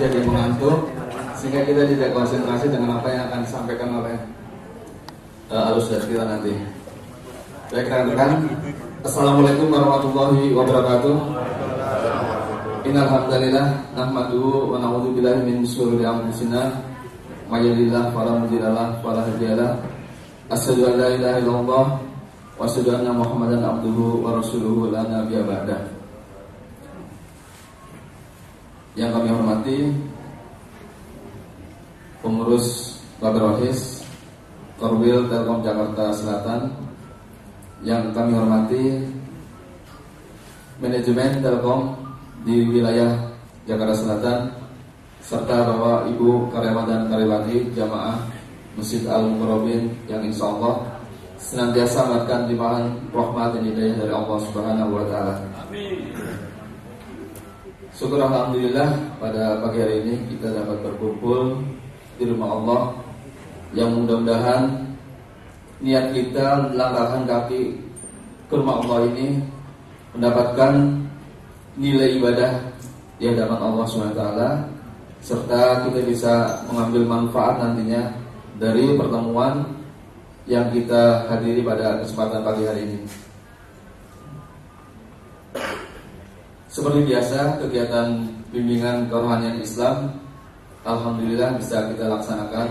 jadi mengantuk sehingga kita tidak konsentrasi dengan apa yang akan disampaikan oleh Al-Ustaz kita nanti. Baik rekan-rekan, Assalamualaikum warahmatullahi wabarakatuh. Innal hamdalillah nahmaduhu wa na'udzu billahi min shururi anfusina may yahdihillahu fala mudilla lahu wa la hadiya lahu. Asyhadu an la ilaha illallah wa asyhadu anna Muhammadan abduhu wa rasuluhu la nabiyya ba'dah. Yang kami hormati pengurus Baberohis Korwil Telkom Jakarta Selatan, yang kami hormati manajemen Telkom di wilayah Jakarta Selatan, serta Bapak Ibu karyawan dan karyawati jamaah Masjid Al-Mukarramin yang insya Allah senantiasa mendapatkan limpahan rahmat dan hidayah dari Allah Subhanahu wa Ta'ala. Amin. Syukur alhamdulillah pada pagi hari ini kita dapat berkumpul di rumah Allah, yang mudah-mudahan niat kita melangkahkan kaki ke rumah Allah ini mendapatkan nilai ibadah di hadapan Allah SWT, serta kita bisa mengambil manfaat nantinya dari pertemuan yang kita hadiri pada kesempatan pagi hari ini. Seperti biasa, kegiatan bimbingan kerohanian Islam alhamdulillah bisa kita laksanakan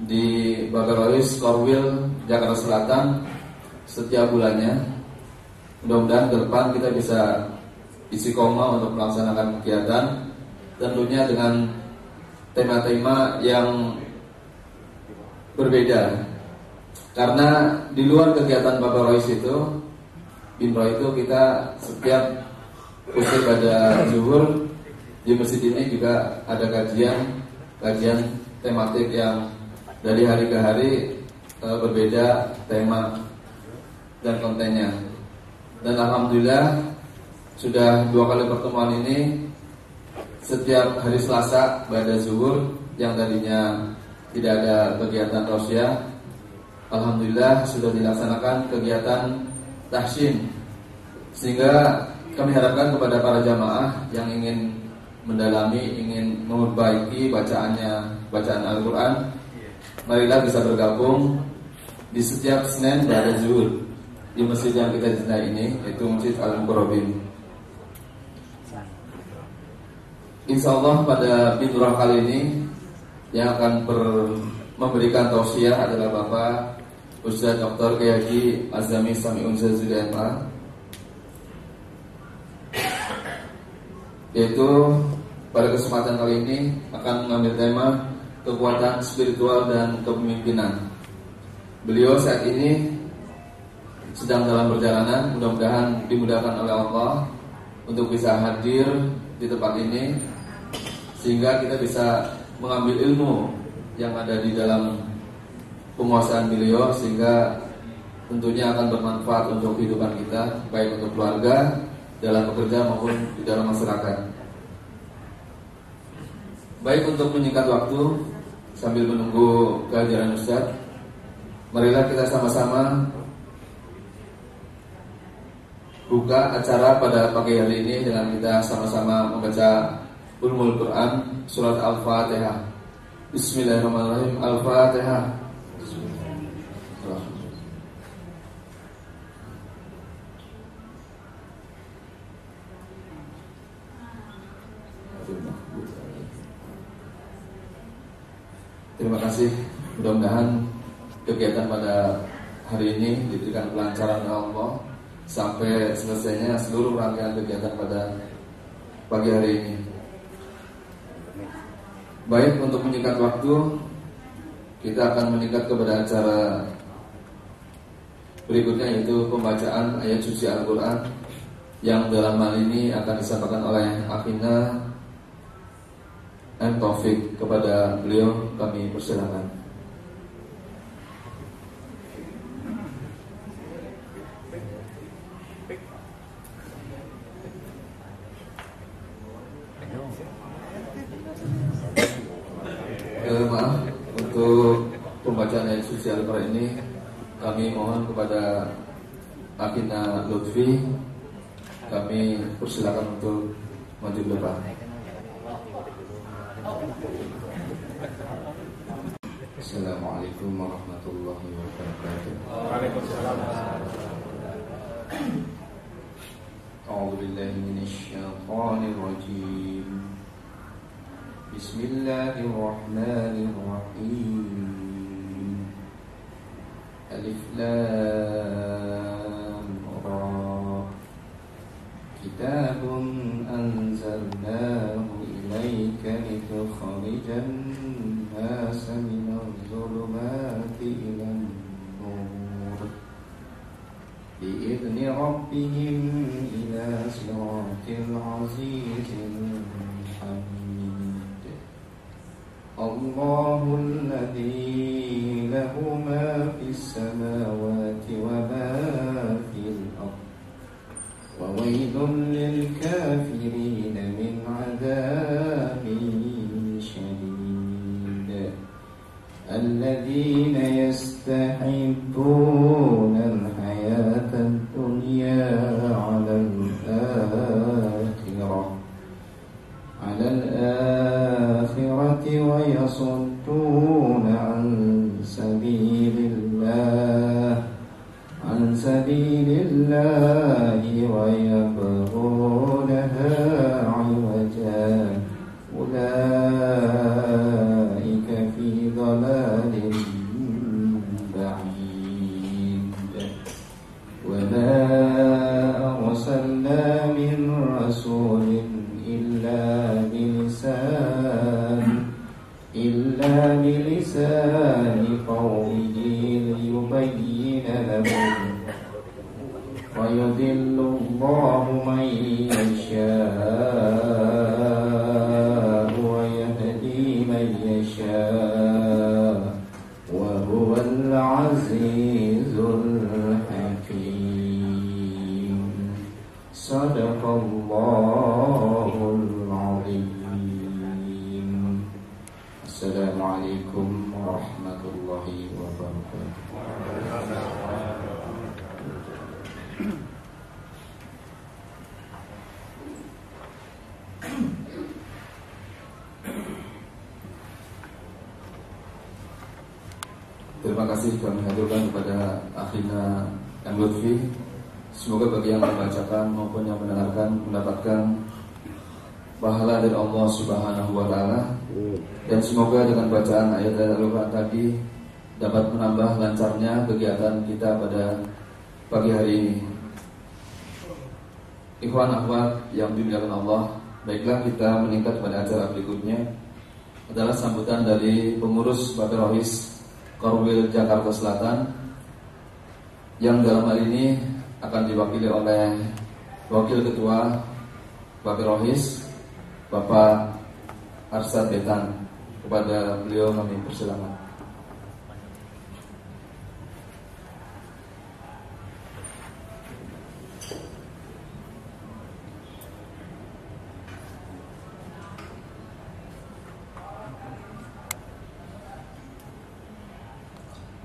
di Baberohis Korwil Jakarta Selatan setiap bulannya. Mudah-mudahan ke depan kita bisa istiqomah untuk melaksanakan kegiatan, tentunya dengan tema-tema yang berbeda. Karena di luar kegiatan Baberohis itu, Bimro itu kita setiap usai pada zuhur di masjid ini juga ada kajian tematik yang dari hari ke hari berbeda tema dan kontennya. Dan alhamdulillah sudah 2 kali pertemuan ini setiap hari Selasa pada zuhur, yang tadinya tidak ada kegiatan tausiah, alhamdulillah sudah dilaksanakan kegiatan tahsin, sehingga kami harapkan kepada para jamaah yang ingin mendalami, ingin memperbaiki bacaan Al-Quran, marilah bisa bergabung di setiap Senin pada zuhur di masjid yang kita cintai ini, yaitu Masjid Al-Mukarramin. Insya Allah pada binturah kali ini yang akan memberikan tausiah adalah Bapak Ustaz Dr. Kiai Haji Azami Sami'un Zazuli MA, yaitu pada kesempatan kali ini akan mengambil tema kekuatan spiritual dan kepemimpinan. Beliau saat ini sedang dalam perjalanan, mudah-mudahan dimudahkan oleh Allah untuk bisa hadir di tempat ini, sehingga kita bisa mengambil ilmu yang ada di dalam penguasaan beliau, sehingga tentunya akan bermanfaat untuk kehidupan kita, baik untuk keluarga, dalam bekerja maupun di dalam masyarakat. Baik, untuk menyingkat waktu sambil menunggu kehadiran Ustaz, marilah kita sama-sama buka acara pada pagi hari ini dengan kita sama-sama membaca Ulumul Quran surat Al-Fatihah. Bismillahirrahmanirrahim. Al-Fatihah. Terima kasih. Mudah-mudahan kegiatan pada hari ini diberikan kelancaran oleh Allah sampai selesainya seluruh rangkaian kegiatan pada pagi hari ini. Baik, untuk menyingkat waktu, kita akan meningkat kepada acara berikutnya, yaitu pembacaan ayat suci Al-Quran, yang dalam hal ini akan disampaikan oleh Akhina M. Taufik. Kepada beliau kami persilakan. Maaf, untuk pembacaan ayat suci Al-Quran ini kami mohon kepada Akhina Lutfi, kami persilakan untuk maju ke depan. Assalamualaikum warahmatullahi wabarakatuh. Waalaikumsalam. A'udzu billahi minasyaitonir rajim. Bismillahirrahmanirrahim. Alif Lam Ra. Kitabun anzalnahu ilaika litukhrijan nasa minadh dhulumati ilan nur bi'izni rabbihim ila siratil azizil hamid. Allahul ladzi lahu ma fis samawati wa ma fil ardh wa wailun lil kafirin min 'adzabin syadid. Alladzina yastahibbuna al-hayata ad-dunya 'ala al-akhirati wa yasudduna 'an sabilillahi wa yabghunaha 'iwaja. Ulaika fi dhalalin ba'id. Wa ma arsalna min rasulin illa bilisani qawmihi liyubayyina lahum wa yudillu Allahu man yasha'u wa yahdi man yasha'u wa huwal azizul hakim. Sadaqallahul azim. Assalamualaikum warahmatullahi wabarakatuh. Terima kasih kami haturkan kepada akhina yang Lutfi. Semoga bagi yang membacakan maupun yang mendengarkan mendapatkan pahala dari Allah Subhanahu wa taala, dan semoga dengan bacaan ayat-ayat Al-Qur'an tadi dapat menambah lancarnya kegiatan kita pada pagi hari ini. Ikhwan akhwat yang dimuliakan Allah, baiklah kita meningkat pada acara berikutnya adalah sambutan dari pengurus Bapak Rohis Korwil Jakarta Selatan, yang dalam hal ini akan diwakili oleh Wakil Ketua Bapak Rohis Bapak Arsad Betan. Kepada beliau kami persilakan.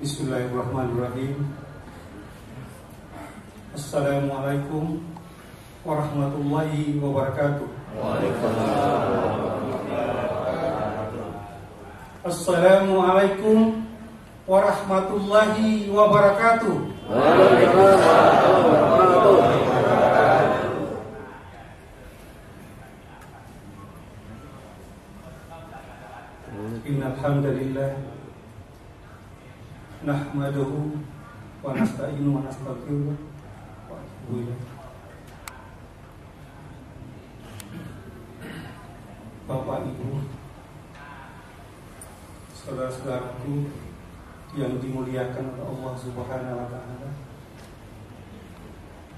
Bismillahirrahmanirrahim. Assalamualaikum warahmatullahi wabarakatuh. Assalamualaikum warahmatullahi wabarakatuh. Innal hamdalillah nahmaduhu wa nasta'inu wa nastaghfiruh wa atubu ilaih. Bapak Ibu, saudara-saudaraku yang dimuliakan oleh Allah Subhanahu wa taala,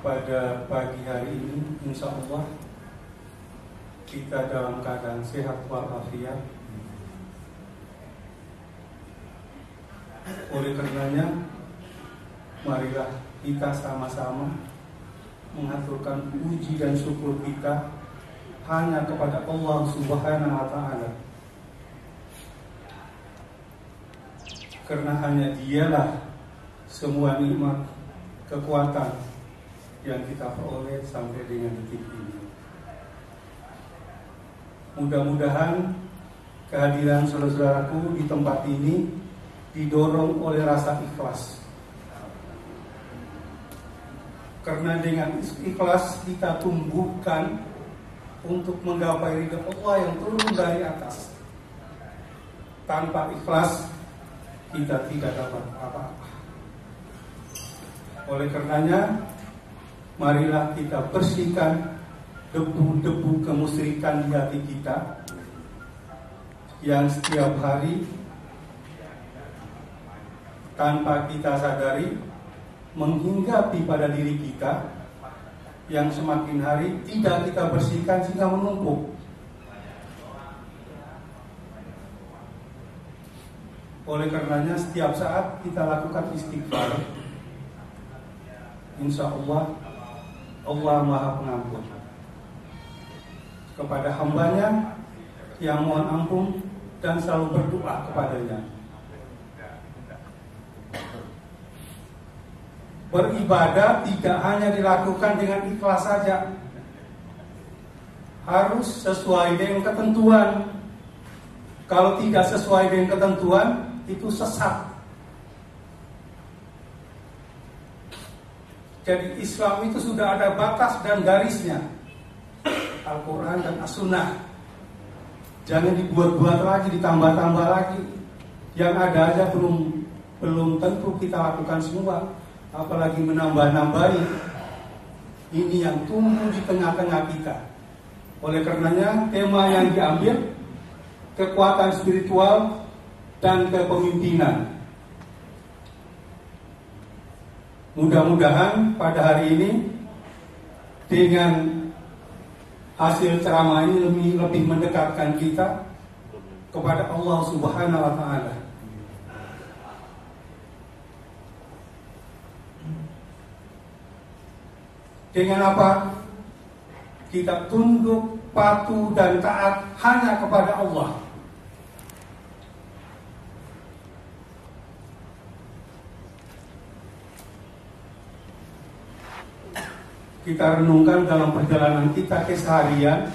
pada pagi hari ini insya Allah kita dalam keadaan sehat walafiat. Oleh karenanya, marilah kita sama-sama mengaturkan puji dan syukur kita hanya kepada Allah Subhanahu wa taala. Karena hanya Dialah semua nikmat, kekuatan yang kita peroleh sampai dengan detik ini. Mudah-mudahan kehadiran saudara-saudaraku di tempat ini didorong oleh rasa ikhlas. Karena dengan ikhlas kita tumbuhkan untuk menggapai ridha Allah yang turun dari atas. Tanpa ikhlas kita tidak dapat apa-apa. Oleh karenanya, marilah kita bersihkan debu-debu kemusyrikan di hati kita yang setiap hari tanpa kita sadari menghinggapi pada diri kita, yang semakin hari tidak kita bersihkan sehingga menumpuk. Oleh karenanya setiap saat kita lakukan istighfar. Insya Allah Allah Maha Pengampun kepada hambanya yang mohon ampun dan selalu berdoa kepadanya. Beribadah tidak hanya dilakukan dengan ikhlas saja, harus sesuai dengan ketentuan. Kalau tidak sesuai dengan ketentuan, itu sesat. Jadi Islam itu sudah ada batas dan garisnya, Al-Quran dan As-Sunnah. Jangan dibuat-buat lagi, ditambah-tambah lagi. Yang ada aja belum tentu kita lakukan semua, apalagi menambah-nambahi. Ini yang tumbuh di tengah-tengah kita. Oleh karenanya tema yang diambil kekuatan spiritual dan kepemimpinan. Mudah-mudahan pada hari ini dengan hasil ceramah ini lebih mendekatkan kita kepada Allah Subhanahu wa Ta'ala. Dengan apa? Kita tunduk, patuh dan taat hanya kepada Allah. Kita renungkan dalam perjalanan kita keseharian.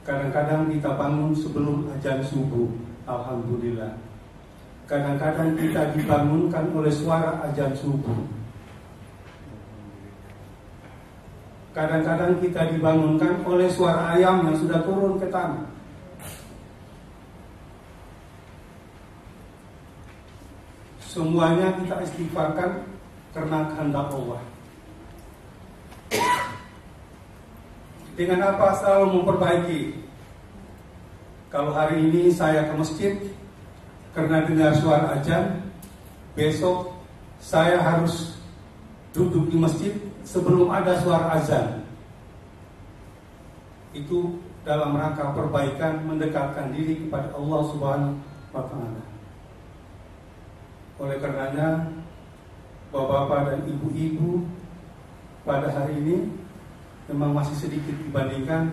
Kadang-kadang kita bangun sebelum azan subuh, alhamdulillah. Kadang-kadang kita dibangunkan oleh suara azan subuh. Kadang-kadang kita dibangunkan oleh suara ayam yang sudah turun ke tanah. Semuanya kita istighfarkan karena kehendak Allah. Dengan apa? Selalu memperbaiki. Kalau hari ini saya ke masjid karena dengar suara azan, besok saya harus duduk di masjid sebelum ada suara azan. Itu dalam rangka perbaikan, mendekatkan diri kepada Allah Subhanahu wa Ta'ala. Oleh karenanya, Bapak-bapak dan ibu-ibu pada hari ini memang masih sedikit dibandingkan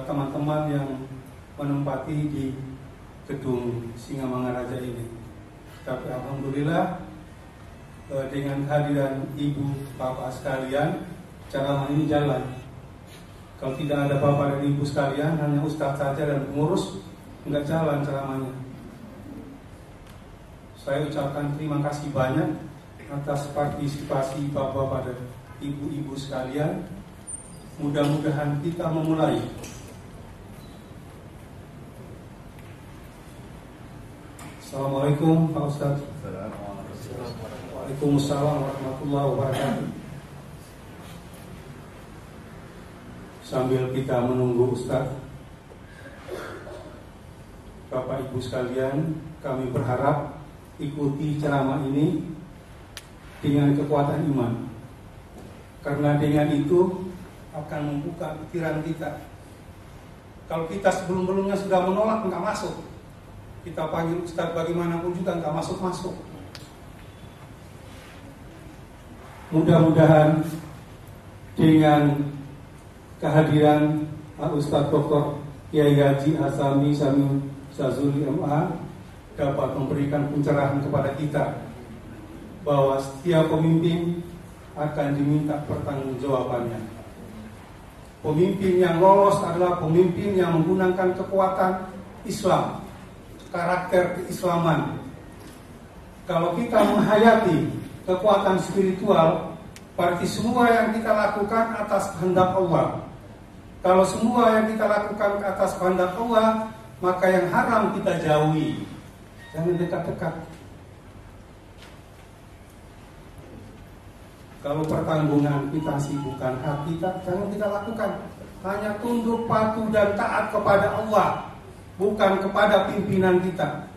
teman-teman yang menempati di gedung Singamangaraja ini. Tapi alhamdulillah dengan kehadiran ibu bapak sekalian, ceramah ini jalan. Kalau tidak ada bapak dan ibu sekalian, hanya ustadz saja dan pengurus, enggak jalan ceramahnya. Saya ucapkan terima kasih banyak atas partisipasi bapak-bapak dan ibu-ibu sekalian. Mudah-mudahan kita memulai Assalamualaikum Pak Ustaz. Waalaikumsalam warahmatullahi wabarakatuh. Sambil kita menunggu Ustaz, Bapak Ibu sekalian, kami berharap ikuti ceramah ini dengan kekuatan iman, karena dengan itu akan membuka pikiran kita. Kalau kita sebelum-sebelumnya sudah menolak, enggak masuk. Kita panggil Ustaz bagaimanapun juga enggak masuk-masuk. Mudah-mudahan dengan kehadiran Ustaz Dr. Kiai Haji Asami Syamil Syazuli MA dapat memberikan pencerahan kepada kita bahwa setiap pemimpin akan diminta pertanggungjawabannya. Pemimpin yang lolos adalah pemimpin yang menggunakan kekuatan Islam, karakter keislaman. Kalau kita menghayati kekuatan spiritual, berarti semua yang kita lakukan atas kehendak Allah. Kalau semua yang kita lakukan atas kehendak Allah, maka yang haram kita jauhi. Jangan dekat-dekat. Kalau pertanggungan kita sibukkan hati kita, jangan kita lakukan. Hanya tunduk, patuh, dan taat kepada Allah, bukan kepada pimpinan kita.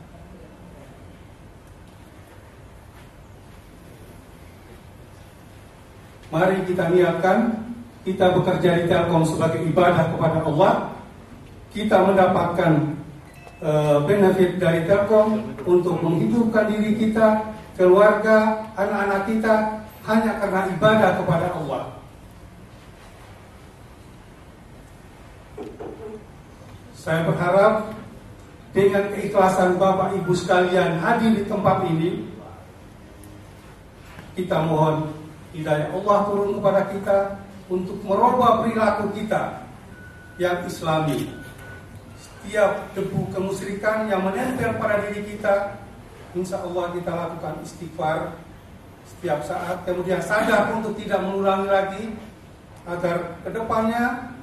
Mari kita niatkan, kita bekerja di Telkom sebagai ibadah kepada Allah. Kita mendapatkan benefit dari Telkom untuk menghidupkan diri kita, keluarga, anak-anak kita, hanya karena ibadah kepada Allah. Saya berharap dengan keikhlasan Bapak Ibu sekalian hadir di tempat ini, kita mohon hidayah Allah turun kepada kita untuk merubah perilaku kita yang Islami. Setiap debu kemusyrikan yang menempel pada diri kita, insya Allah kita lakukan istighfar setiap saat, kemudian sadar untuk tidak mengulangi lagi, agar kedepannya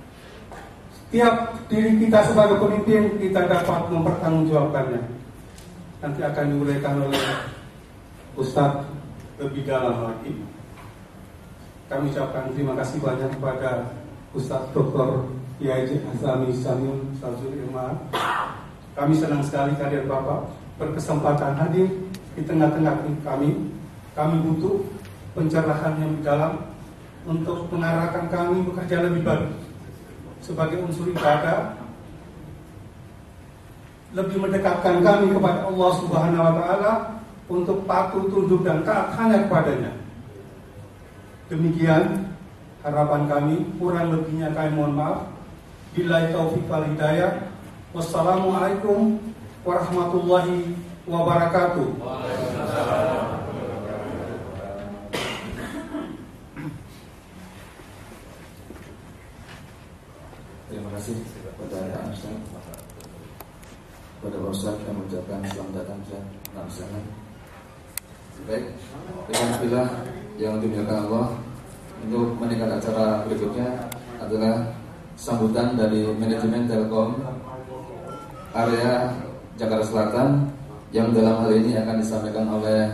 setiap diri kita sebagai pemimpin kita dapat mempertanggungjawabkannya. Nanti akan diuraikan oleh Ustadz lebih dalam lagi. Kami ucapkan terima kasih banyak kepada Ustadz Dr. Kiai Hassami Samyun Samsul Irman. Kami senang sekali kehadiran Bapak berkesempatan hadir di tengah-tengah kami. Kami butuh pencerahan yang dalam untuk mengarahkan kami bekerja lebih baik sebagai unsur ibadah, lebih mendekatkan kami kepada Allah Subhanahu wa Ta'ala untuk patuh, tunduk, dan taat hanya kepadanya. Demikian harapan kami, kurang lebihnya kami mohon maaf. Billahi taufiq wal hidayah. Wassalamualaikum warahmatullahi wabarakatuh. Terima kasih kepada Pak Ustaz, kepada Pak Ustaz yang mengucapkan selamat datang Ustaz. Baik, alhamdulillah yang dimuliakan Allah. Untuk meningkat acara berikutnya adalah sambutan dari manajemen Telkom area Jakarta Selatan, yang dalam hal ini akan disampaikan oleh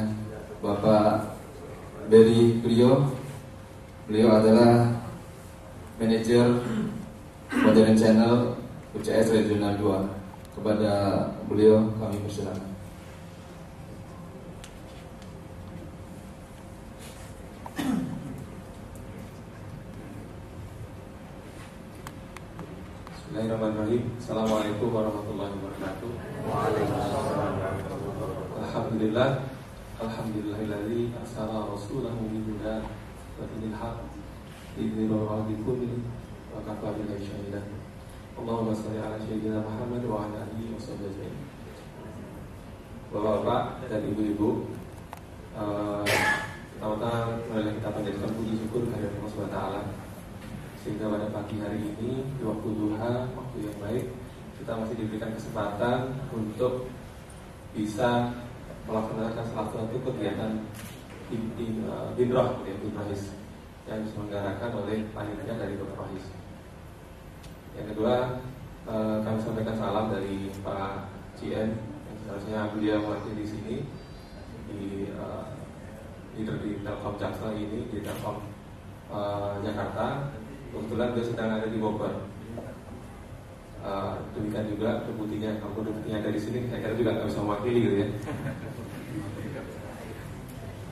Bapak Berry Priyo. Beliau adalah manajer Modern Channel UCS Regional 2. Kepada beliau kami persilakan. Bismillahirrahmanirrahim. Assalamualaikum warahmatullahi wabarakatuh. Alhamdulillah, alhamdulillahilladzi arsala rasulahu bil huda wa dinil haqq lidhirahu 'ala kulli wa kafa billahi shahidan. Allahumma shalli ala sayyidina Muhammad wa ala alihi wasallam. Bapak-bapak dan ibu-ibu, pertama-tama marilah kita panjatkan puji syukur kehadirat Allah Subhanahu wa taala, sehingga pada pagi hari ini di waktu duha, waktu yang baik, kita masih diberikan kesempatan untuk bisa melaksanakan salah satu kegiatan Binroh yang diselenggarakan oleh panitia dari Dr. Rohis. Yang kedua, kami sampaikan salam dari Pak CN, yang seharusnya beliau mewakili di sini di Telkom Jaksel ini, di Telkom Jakarta. Kebetulan dia sedang ada di Bogor. Demikian juga deputinya, kalau deputinya ada di sini, saya kira juga nggak bisa mewakili gitu ya.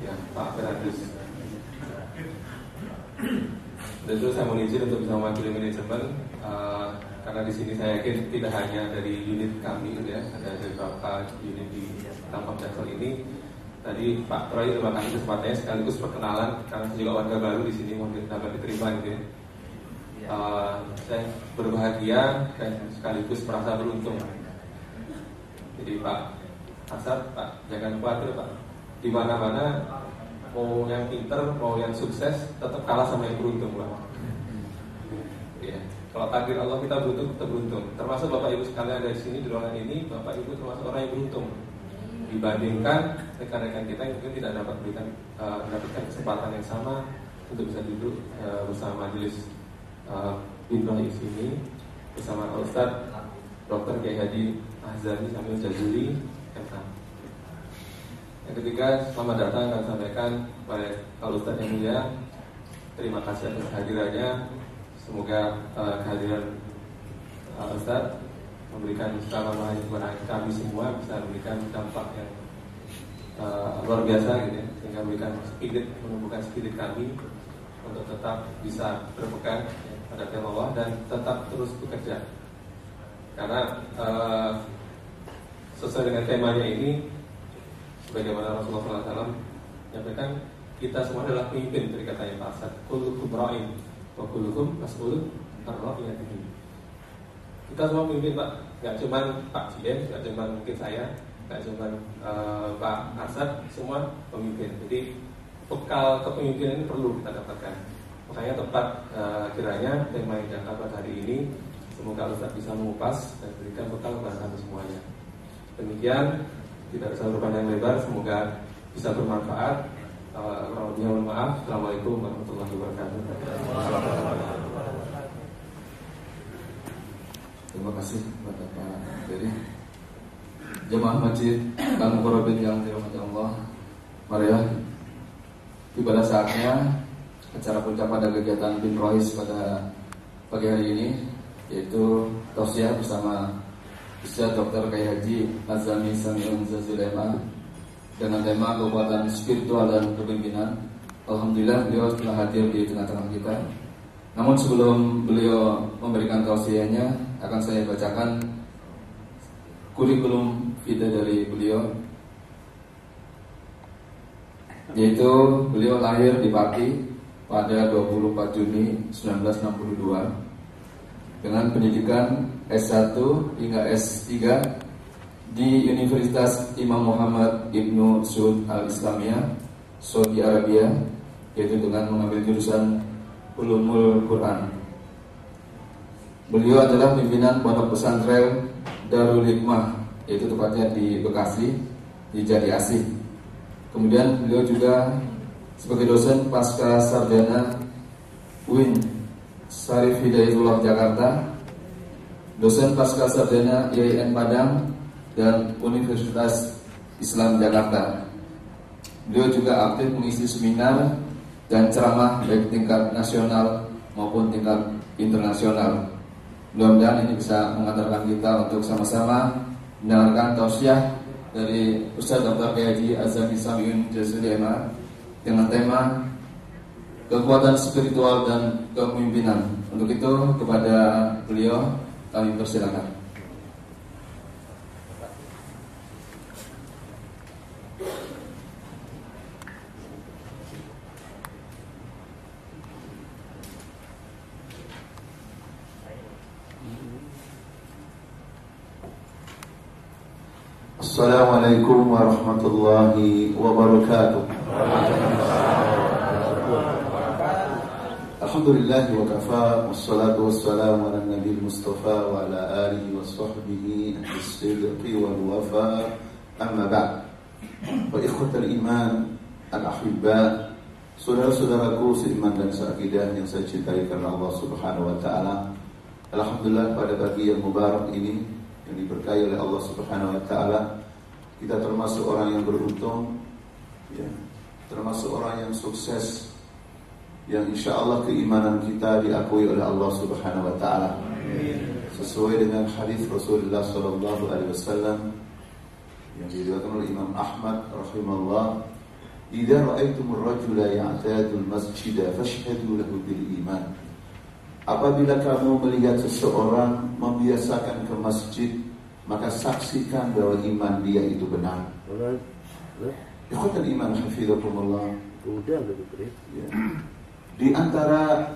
Ya, Pak Ferandus. Dan itu saya mohon izin untuk bisa mewakili manajemen, karena di sini saya yakin tidak hanya dari unit kami, gitu ya, ada dari beberapa unit di Telkom Jaksel ini. Tadi Pak Troy terima kasih kesempatannya, sekaligus perkenalan karena saya juga warga baru di sini, mungkin dapat diterima gitu ya. Saya berbahagia dan sekaligus merasa beruntung. Jadi Pak Asad, Pak, jangan khawatir Pak. Di mana-mana mau yang pinter, mau yang sukses, tetap kalah sama yang beruntung Pak. Ya. Kalau takdir Allah kita beruntung, kita beruntung. Termasuk Bapak Ibu sekalian dari sini di ruangan ini, Bapak Ibu termasuk orang yang beruntung dibandingkan rekan-rekan kita yang mungkin tidak mendapatkan kesempatan yang sama untuk bisa duduk bersama majelis Binrois ini bersama Ustaz Dr. Kiai Haji Ahzani Syamil Jazuli MK. Yang ketiga, selamat datang kami sampaikan kepada Pak Ustaz yang mulia. Terima kasih atas kehadirannya. Semoga kehadiran Ustaz memberikan selama kepada kami semua bisa memberikan dampak yang luar biasa gitu ya, sehingga memberikan menumbuhkan spirit kami untuk tetap bisa berpegang pada tema Allah dan tetap terus bekerja. Karena sesuai dengan temanya ini, sebagaimana Rasulullah SAW menyampaikan, kita semua adalah pemimpin dari katanya Pak Ustaz. Kullukum ra'in wa kullukum mas'ulun an ra'iyatihi. Kita semua pemimpin Pak, nggak cuma Pak CM, nggak cuma mungkin saya, nggak cuma Pak Asad, semua pemimpin. Jadi bekal kepemimpinan ini perlu kita dapatkan. Makanya tepat kiranya tema yang diangkat pada hari ini, semoga Ustaz bisa mengupas dan berikan bekal kepada kami semuanya. Demikian, tidak usah berpanjang lebar, semoga bisa bermanfaat. Kurang lebihnya mohon maaf. Assalamualaikum warahmatullahi wabarakatuh. Terima kasih kepada Pak Ferry. Jemaah Masjid Bang Korobin yang dirahmati Allah, mari ya, tiba saatnya acara puncak pada kegiatan Binrois pada pagi hari ini, yaitu tausiah bersama Ustaz Dr. Kiai Haji Ahzani Syamil Jazuli MK dengan tema kekuatan spiritual dan kepemimpinan. Alhamdulillah beliau telah hadir di tengah-tengah kita. Namun sebelum beliau memberikan tausiahnya, akan saya bacakan kurikulum vitae dari beliau, yaitu beliau lahir di Pati pada 24 Juni 1962 dengan pendidikan S1 hingga S3 di Universitas Imam Muhammad Ibnu Saud Al-Islamiyah, Saudi Arabia, yaitu dengan mengambil jurusan Ulumul Quran. Beliau adalah pimpinan pondok pesantren Darul Hikmah, yaitu tepatnya di Bekasi, di Jati Asih. Kemudian beliau juga sebagai dosen pasca sarjana UIN Syarif Hidayatullah Jakarta, dosen pasca sarjana IAIN Padang dan Universitas Islam Jakarta. Beliau juga aktif mengisi seminar dan ceramah baik tingkat nasional maupun tingkat internasional. Mudah-mudahan ini bisa mengantarkan kita untuk sama-sama mendengarkan tausiah dari Ustaz Dr. Kiai Haji Ahzani Syamil Jazuli MK dengan tema kekuatan spiritual dan kepemimpinan. Untuk itu kepada beliau kami persilakan. Assalamualaikum warahmatullahi wabarakatuh. Alhamdulillah wa kafa, wassalatu wassalamu ala nabil mustafa wa ala alihi wa sahbihi as-sidqi wal wafa, amma ba'd. Wa ikhwatal iman al-ahibba, saudara-saudaraku seiman dan seakidah yang saya cintai karena Allah Subhanahu wa taala. Alhamdulillah pada pagi yang mubarak ini yang diberkahi oleh Allah Subhanahu wa taala, kita termasuk orang yang beruntung, ya, termasuk orang yang sukses, yang insya Allah keimanan kita diakui oleh Allah Subhanahu wa taala. Sesuai dengan hadis Rasulullah sallallahu alaihi wasallam yang diriwayatkan oleh Imam Ahmad rahimahullah, "Idza ra'aitumur rajula ya'tadul masjida fashhadu lahu bil iman." Apabila kamu melihat seseorang membiasakan ke masjid, maka saksikan bahwa iman dia itu benar. Ikhwatul iman hafizakumullah. Ya. Di antara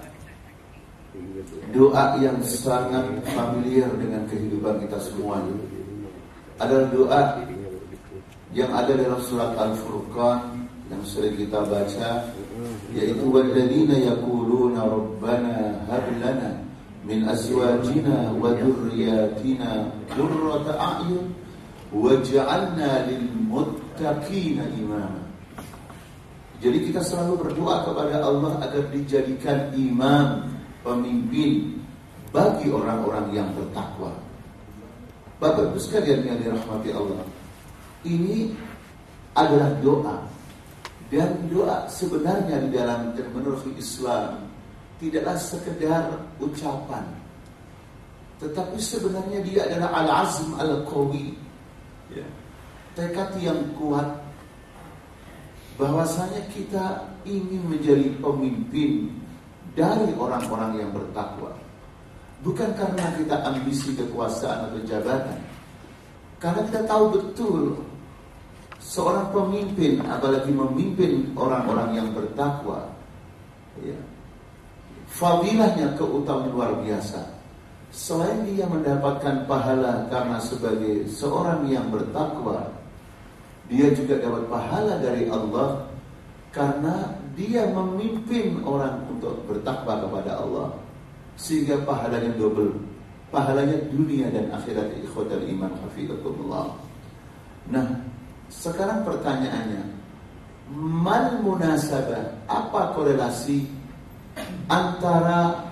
doa yang sangat familiar dengan kehidupan kita semua adalah doa yang ada dalam surat Al-Furqan yang sering kita baca, yaitu walladzina yaquluna rabbana hab lana min azwajina wa dhurriyyatina qurrata a'yun waj'alna lil muttaqina imama. Jadi kita selalu berdoa kepada Allah agar dijadikan imam, pemimpin bagi orang-orang yang bertakwa. Bapak Ibu sekalian yang dirahmati Allah, ini adalah doa. Dan doa sebenarnya di dalam menurut Islam tidaklah sekedar ucapan, tetapi sebenarnya dia adalah al-azm al-qawi, tekad yang kuat bahwasanya kita ingin menjadi pemimpin dari orang-orang yang bertakwa. Bukan karena kita ambisi kekuasaan atau jabatan, karena kita tahu betul seorang pemimpin, apalagi memimpin orang-orang yang bertakwa, fadilahnya, keutamaan luar biasa. Selain dia mendapatkan pahala karena sebagai seorang yang bertakwa, dia juga dapat pahala dari Allah karena dia memimpin orang untuk bertakwa kepada Allah, sehingga pahalanya double, pahalanya dunia dan akhirat. Ikhwatal iman hafizakumullah. Nah, sekarang pertanyaannya, mal munasabah, apa korelasi antara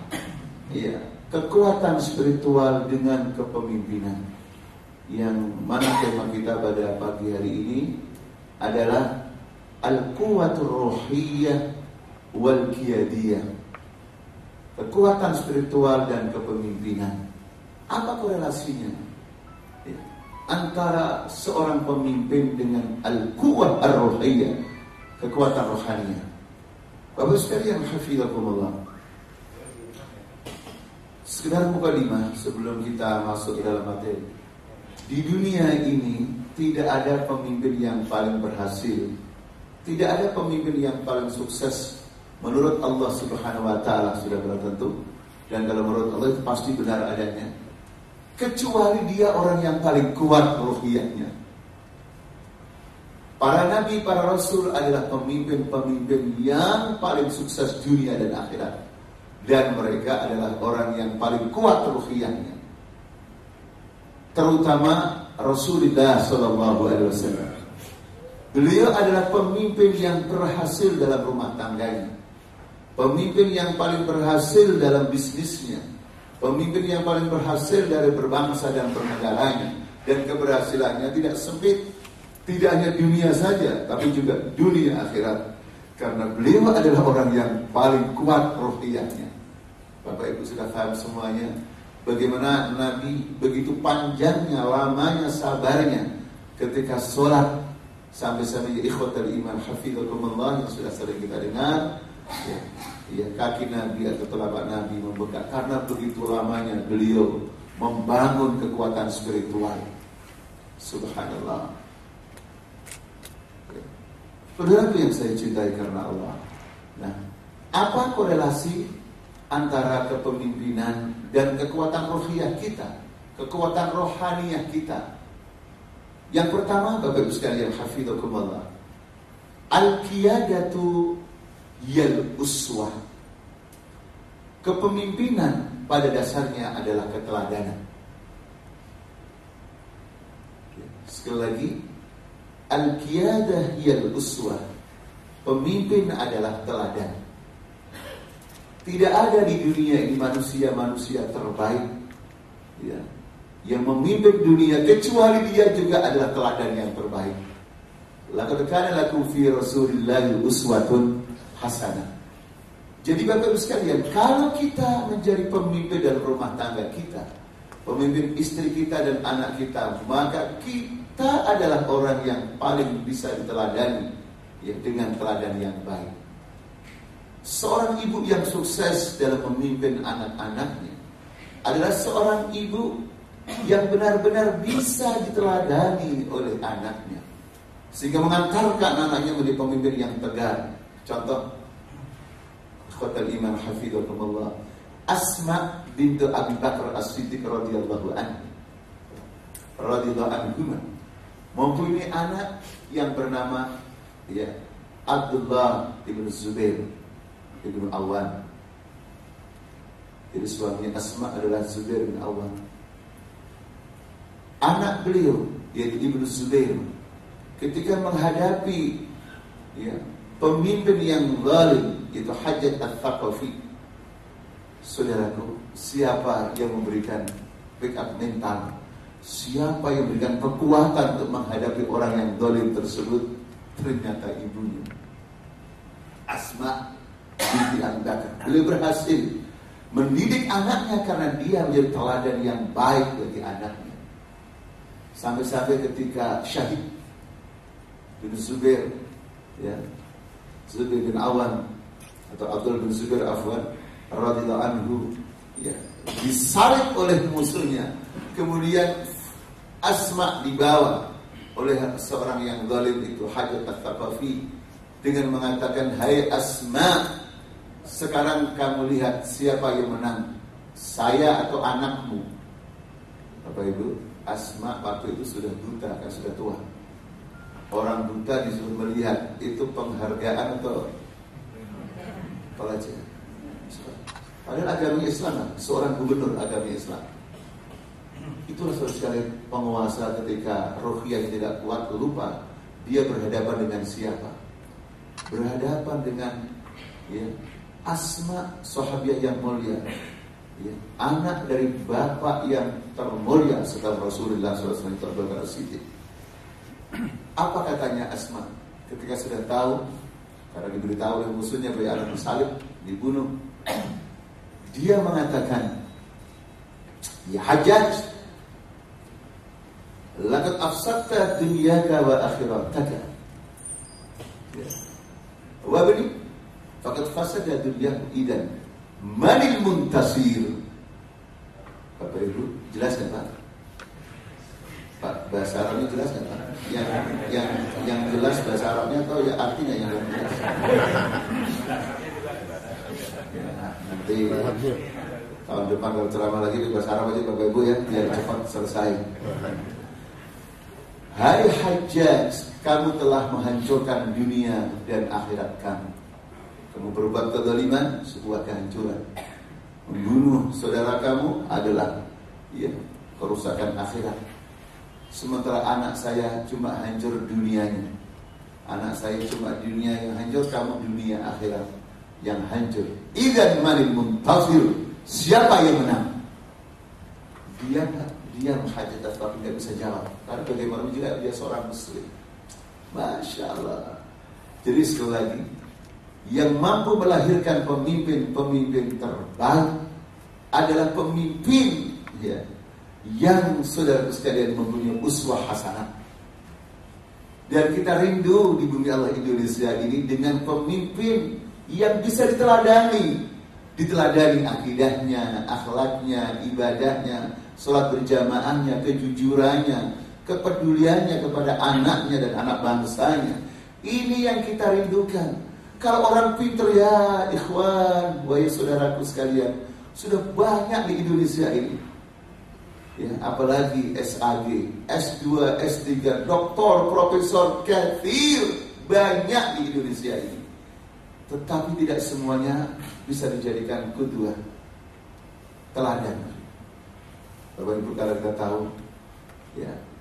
kekuatan spiritual dengan kepemimpinan? Yang mana tema kita pada pagi hari ini adalah al-quwatur ruhiyyah wal qiyadiyah, kekuatan spiritual dan kepemimpinan. Apa korelasinya antara seorang pemimpin dengan al-quwwah ar-ruhiyyah, kekuatan rohaninya? Bapak sekalian hafizakumullah, sekedar mukadimah sebelum kita masuk ke dalam materi. Di dunia ini tidak ada pemimpin yang paling berhasil, tidak ada pemimpin yang paling sukses menurut Allah Subhanahu wa taala, sudah benar tentu, dan kalau menurut Allah itu pasti benar adanya, kecuali dia orang yang paling kuat ruhiyahnya. Para nabi, para rasul adalah pemimpin-pemimpin yang paling sukses dunia dan akhirat, dan mereka adalah orang yang paling kuat ruhiyahnya. Terutama Rasulullah SAW. Beliau adalah pemimpin yang berhasil dalam rumah tangganya, pemimpin yang paling berhasil dalam bisnisnya, pemimpin yang paling berhasil dari berbangsa dan bernegaranya. Dan keberhasilannya tidak sempit, tidak hanya dunia saja, tapi juga dunia akhirat, karena beliau adalah orang yang paling kuat ruhiyahnya. Bapak Ibu sudah paham semuanya bagaimana Nabi begitu panjangnya, lamanya, sabarnya ketika sholat, sampai-sampai ikhwatal iman hafizakumullah yang sudah sering kita dengar, kaki Nabi atau telapak Nabi membengkak karena begitu lamanya beliau membangun kekuatan spiritual. Subhanallah. Saudara yang saya cintai karena Allah. Nah, apa korelasi antara kepemimpinan dan kekuatan rohiyah kita, kekuatan rohaniyah kita? Yang pertama, Bapak Ibu sekalian hafizakumullah, al-qiyadatu yal uswah. Kepemimpinan pada dasarnya adalah keteladanan. Sekali lagi, al-qiyadah yal uswah. Pemimpin adalah teladan. Tidak ada di dunia ini manusia-manusia terbaik yang memimpin dunia kecuali dia juga adalah teladan yang terbaik. Laqad kana lakum fi Rasulillahi uswatun hasanah. Jadi Bapak Ibu sekalian, kalau kita menjadi pemimpin dalam rumah tangga kita, pemimpin istri kita dan anak kita, maka kita adalah orang yang paling bisa diteladani dengan teladan yang baik. Seorang ibu yang sukses dalam memimpin anak-anaknya adalah seorang ibu yang benar-benar bisa diteladani oleh anaknya, sehingga mengantarkan anaknya menjadi pemimpin yang tegar. Contoh, ikhwatal iman hafizakumullah, Asma bintu Abi Bakar As-Siddiq radhiyallahu anhu mempunyai anak yang bernama Abdullah ibn Zubair ibn Awwan. Jadi suaminya Asma adalah Zubair bin Awam. Anak beliau yaitu Ibnu Zubair ketika menghadapi pemimpin yang zalim, yaitu Hajjaj Ats-Tsaqafi, saudaraku, siapa yang memberikan backup mental, siapa yang memberikan kekuatan untuk menghadapi orang yang zalim tersebut? Ternyata ibunya, Asma binti Abi Bakar. Beliau berhasil mendidik anaknya karena dia menjadi teladan yang baik bagi anaknya. Sampai-sampai ketika syahid bin Zubair, Zubair bin Awam atau Abdul bin Zubair radhiyallahu anhu, disalib oleh musuhnya. Kemudian Asma dibawa oleh seorang yang zalim itu, Hajjaj Ats-Tsaqafi, dengan mengatakan, "Hai Asma, sekarang kamu lihat siapa yang menang, saya atau anakmu?" Bapak Ibu, Asma waktu itu sudah buta, kan sudah tua. Orang buta disuruh melihat, itu penghargaan atau pelajaran? Padahal agama Islam, seorang gubernur agama Islam. Itulah saudara sekalian penguasa ketika Ruqyah tidak kuat, lupa dia berhadapan dengan siapa? Berhadapan dengan Asma, sahabiah yang mulia, anak dari bapak yang termulia setelah Rasulullah SAW, Abu Bakar As-Siddiq. Apa katanya Asma ketika sudah tahu, karena diberitahu oleh musuhnya bahwa anak disalib, dibunuh? Dia mengatakan, "Ya Hajjaj, laqad afsadta dunyaka wa akhirataka. Wa bani faqad fasada dunyaku idan. Manil muntasir?" Bapak Ibu, jelas kan Pak? Pak, bahasa Arabnya jelas kan Pak? Yang jelas bahasa Arabnya atau ya artinya yang jelas? Nanti tahun depan kalau ceramah lagi di bahasa Arab aja Bapak Ibu ya, biar cepat selesai. "Hai Hajjaj, kamu telah menghancurkan dunia dan akhirat kamu. Kamu berbuat kezaliman, sebuah kehancuran. Membunuh saudara kamu adalah kerusakan akhirat. Sementara anak saya cuma hancur dunianya. Anak saya cuma dunia yang hancur, kamu dunia akhirat yang hancur. Idzan manil muntasir?" Siapa yang menang? Dia Hajjaj Ats-Tsaqafi tidak bisa jawab. Karena bagaimana juga dia seorang muslim. Masya Allah. Jadi sekali lagi, yang mampu melahirkan pemimpin-pemimpin terbaik adalah pemimpin yang saudara sekalian mempunyai uswah hasanah. Dan kita rindu di bumi Allah Indonesia ini dengan pemimpin yang bisa diteladani akidahnya, akhlaknya, ibadahnya, sholat berjamaahnya, kejujurannya, kepeduliannya kepada anaknya dan anak bangsanya. Ini yang kita rindukan. Kalau orang pintar, ya ikhwan, wahai saudaraku sekalian, sudah banyak di Indonesia ini. Apalagi SAG, S2, S3, doktor, profesor, kathir, banyak di Indonesia ini. Tetapi tidak semuanya bisa dijadikan qudwah, teladan. Bapak Ibu, kalau kita tahu,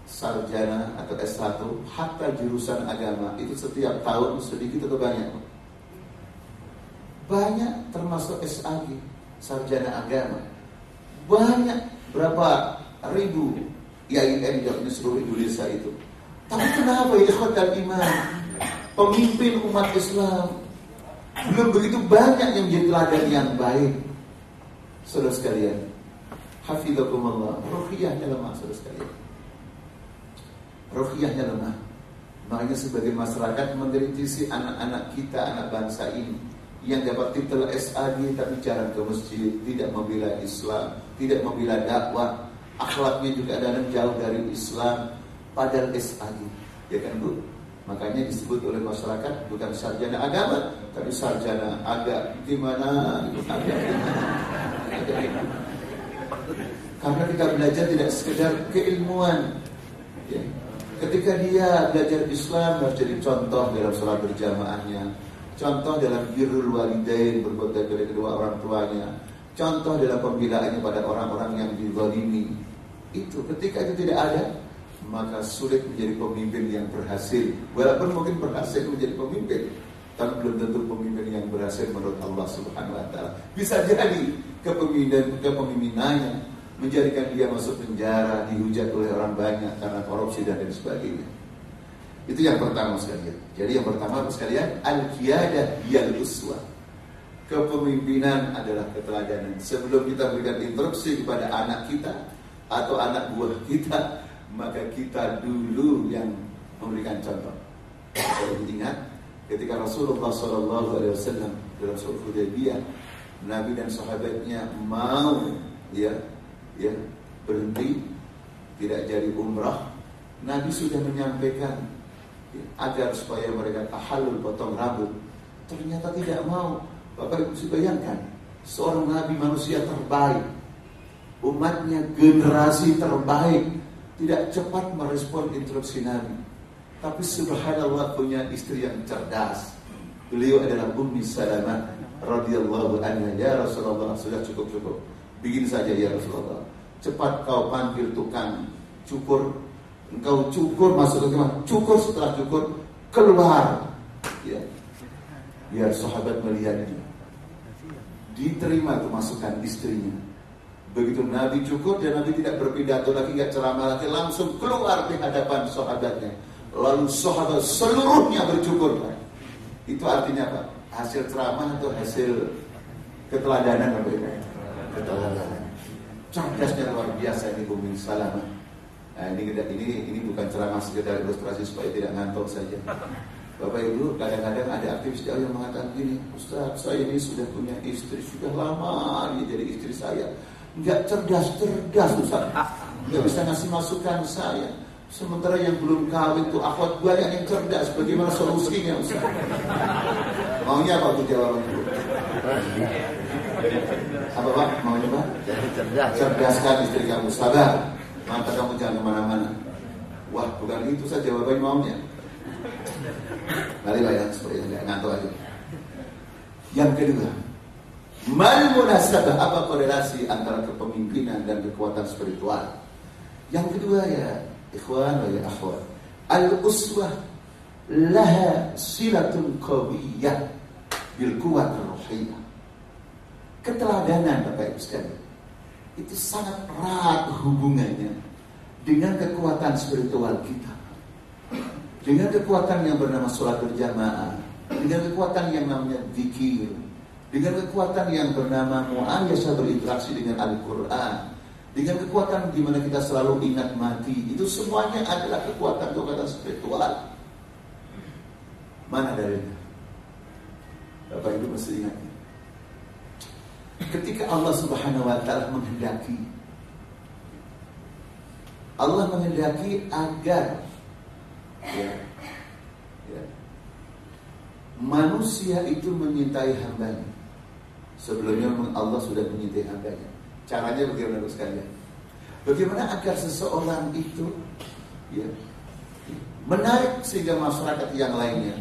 sarjana atau S1, hatta jurusan agama itu setiap tahun sedikit atau banyak? Banyak, termasuk SAG, sarjana agama. Banyak, berapa ribu IAIN di seluruh Indonesia itu. Tapi kenapa ikhwatal iman, pemimpin umat Islam belum begitu banyak yang menjadi teladan yang baik? Saudara sekalian, hafizakumullah, ruhiyahnya lemah saudara sekalian. Ruhiyahnya lemah. Makanya sebagai masyarakat mengkritisi anak-anak kita, anak bangsa ini yang dapat titel SAD tapi jarang ke masjid, tidak membela Islam, tidak membela dakwah, akhlaknya juga ada jauh dari Islam, padahal SAD, ya kan Bu? Makanya disebut oleh masyarakat bukan sarjana agama, tapi sarjana agak gimana? Karena kita belajar tidak sekedar keilmuan. Ketika dia belajar Islam, harus jadi contoh dalam sholat berjamaahnya, contoh dalam birrul walidain, berbuat baik kepada kedua orang tuanya, contoh dalam pembelaannya pada orang-orang yang dizalimi. Itu ketika itu tidak ada, maka sulit menjadi pemimpin yang berhasil. Walaupun mungkin berhasil menjadi pemimpin, tapi belum tentu pemimpin yang berhasil menurut Allah Subhanahu wa taala. Bisa jadi kepemimpinannya menjadikan dia masuk penjara, dihujat oleh orang banyak karena korupsi dan lain sebagainya. Itu yang pertama sekalian. Jadi yang pertama sekalian, al-qiyadah hiyal uswah. Kepemimpinan adalah keteladanan. Sebelum kita berikan instruksi kepada anak kita atau anak buah kita, maka kita dulu yang memberikan contoh. Kalau ingat, ketika Rasulullah SAW dalam sulh Hudaybiyah, Nabi dan sahabatnya mau berhenti, tidak jadi umrah. Nabi sudah menyampaikan agar supaya mereka tahallul, potong rambut. Ternyata tidak mau. Bapak Ibu bisa bayangkan, seorang Nabi manusia terbaik, umatnya generasi terbaik, tidak cepat merespon instruksi Nabi. Tapi subhanallah punya istri yang cerdas. Beliau adalah Ummi Salamah radhiyallahu anha. Ya Rasulullah, sudah cukup. Begini saja ya Rasulullah, cepat kau panggil tukang cukur. Engkau cukur, masuk ke kamar, cukur, setelah cukur keluar, ya, biar sahabat melihatnya. Diterima tuh masukan istrinya. Begitu Nabi cukur dan Nabi tidak berpidato lagi, tidak ceramah lagi, langsung keluar di hadapan sahabatnya. Lalu sahabat seluruhnya bercukur. Itu artinya apa? Hasil ceramah atau hasil keteladanan? Keteladanan. Cerdasnya luar biasa ini Ummi Salamah. Nah, ini bukan ceramah sekedar ilustrasi supaya tidak ngantuk saja. Bapak Ibu, kadang-kadang ada aktivis yang mengatakan gini, Ustaz, saya ini sudah punya istri, sudah lama dia jadi istri saya, nggak cerdas Ustaz, nggak bisa ngasih masukan saya. Sementara yang belum kawin tuh akhwat banyak yang cerdas, bagaimana solusinya Ustaz? Maunya apa tuh jawaban itu? Apa Pak? Maunya Pak? Cerdaskan istri kamu, sabar. Mata kamu jangan kemana-mana. Wah, bukan itu saja jawaban maunya. Mari lah ya, supaya tidak ngantuk aja. Yang kedua, mal munasabah, apa korelasi antara kepemimpinan dan kekuatan spiritual? Yang kedua ya, ikhwan wa ya akhwat, al-uswah laha silatun qawiyyah bil quwwatir ruhiyah. Keteladanan Bapak Ibu sekalian, itu sangat erat hubungannya dengan kekuatan spiritual kita, dengan kekuatan yang bernama sholat berjamaah, dengan kekuatan yang namanya zikir, dengan kekuatan yang bernama mu'ayyashah, berinteraksi dengan Al-Quran, dengan kekuatan di mana kita selalu ingat mati. Itu semuanya adalah kekuatan spiritual. Mana dalilnya? Bapak Ibu mesti ingat, ketika Allah Subhanahu wa taala menghendaki agar manusia itu menyintai hambanya. Sebelumnya Allah sudah menyintai hambanya. Caranya bagaimana sekalian? Bagaimana agar seseorang itu menarik sehingga masyarakat yang lainnya,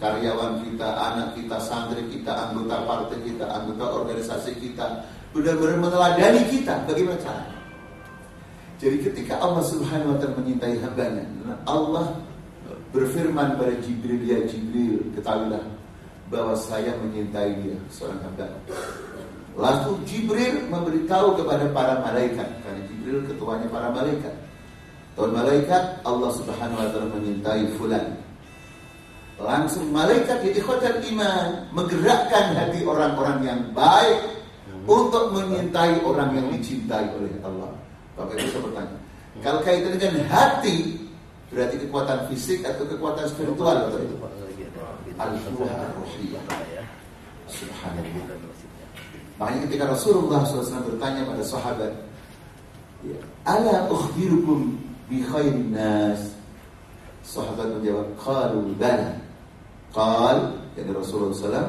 karyawan kita, anak kita, santri kita, anggota partai kita, anggota organisasi kita, benar-benar meneladani kita. Bagaimana caranya? Jadi ketika Allah Subhanahu wa taala menyintai hambanya, Allah berfirman pada Jibril, ya Jibril, ketahuilah bahwa saya menyintai dia, seorang hamba. Lalu Jibril memberitahu kepada para malaikat, karena Jibril ketuanya para malaikat. Tuhan malaikat, Allah Subhanahu wa taala menyintai fulan. Langsung malaikat di ikhwatal iman menggerakkan hati orang-orang yang baik untuk menyintai orang yang dicintai oleh Allah. Bapak Ibu saya bertanya, kalau kaitan dengan hati, berarti kekuatan fisik atau kekuatan spiritual? Al-quwwah ar-ruhiyah. Subhanallah. Makanya ketika Rasulullah SAW bertanya pada sahabat, ala ukhbirukum bi khairin nas, sahabat menjawab, qalu bala. Qal, yani Rasulullah SAW,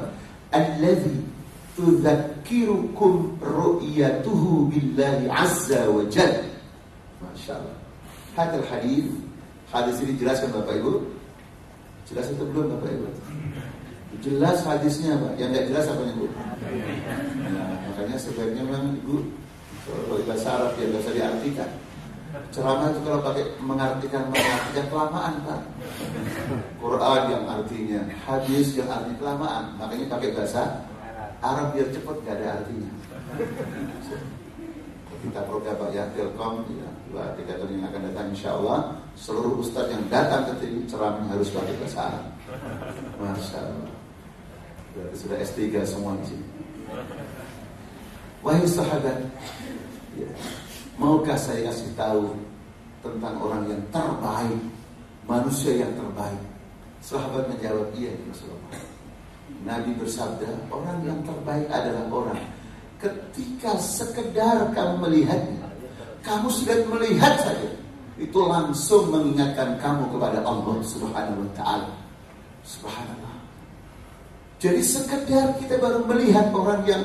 alladhi tudzakirukum ru'yatuhu billahi azza wa jalla. Masya Allah. Hadal hadis ini jelaskan Bapak Ibu. Jelas atau belum Bapak Ibu? Jelas hadisnya Pak, yang nggak jelas apanya Bu? Nah, makanya sebaiknya memang Ibu kalau bahasa Arab ya nggak usah diartikan. Ceramah itu kalau pakai mengartikan kelamaan Pak. Quran yang artinya, hadis yang artinya kelamaan, makanya pakai bahasa Arab biar cepat, nggak ada artinya. Kita program Pak ya, Telkom ya, 2-3 tahun yang akan datang insya Allah seluruh ustadz yang datang ke sini ceramah harus pakai bahasa Arab. Masya Allah. Berarti sudah S3 semua di sini. Wahai sahabat, ya, maukah saya kasih tahu tentang orang yang terbaik, manusia yang terbaik? Sahabat menjawab, iya Rasulullah. Nabi bersabda, orang yang terbaik adalah orang ketika sekedar kamu melihatnya, kamu sudah melihat saja, itu langsung mengingatkan kamu kepada Allah Subhanahu wa ta'ala. Subhanallah. Jadi sekedar kita baru melihat orang yang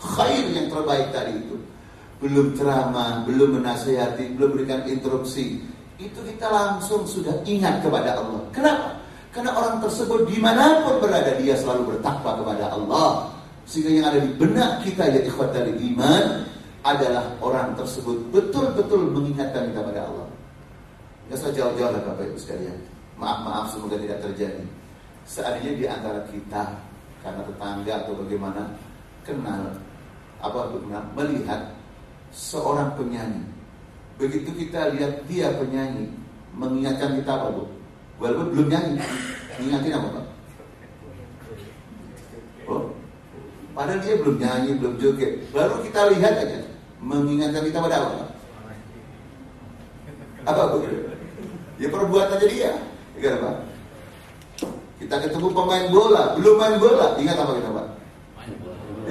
khair, yang terbaik tadi itu, belum ceramah, belum menasihati, belum berikan instruksi, itu kita langsung sudah ingat kepada Allah. Kenapa? Karena orang tersebut dimanapun berada, dia selalu bertakwa kepada Allah. Sehingga yang ada di benak kita ya ikhwatal iman adalah orang tersebut betul-betul mengingatkan kita kepada Allah. Nggak usah jauh-jauh lah Bapak Ibu sekalian. Maaf semoga tidak terjadi. Seandainya di antara kita karena tetangga atau bagaimana kenal melihat seorang penyanyi. Begitu kita lihat dia penyanyi, mengingatkan kita apa Bu? Walaupun belum nyanyi, mengingatkan apa Pak? Oh, padahal dia belum nyanyi, belum joget, baru kita lihat aja, mengingatkan kita pada apa? Apa Bu? Ya perbuatannya dia. Ingat apa? Kita ketemu pemain bola, belum main bola, ingat apa kita Pak?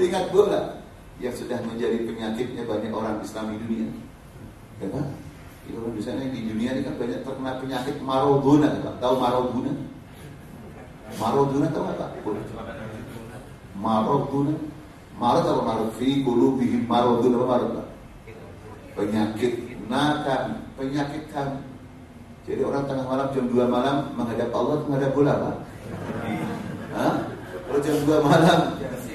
Ingat bola. Yang sudah menjadi penyakitnya banyak orang Islam di dunia. Ya Pak? Itu kan misalnya di dunia ini kan banyak terkena penyakit Maradona, Pak. Tahu Maradona? Maradona tahu nggak Pak? Maradona, marad apa marad? Fi qulubihim maradun apa marad Pak? Penyakit nakam, penyakit kami. Jadi orang tengah malam jam 2 malam menghadap Allah, menghadap bola Pak. Hah? Kalau jam 2 malam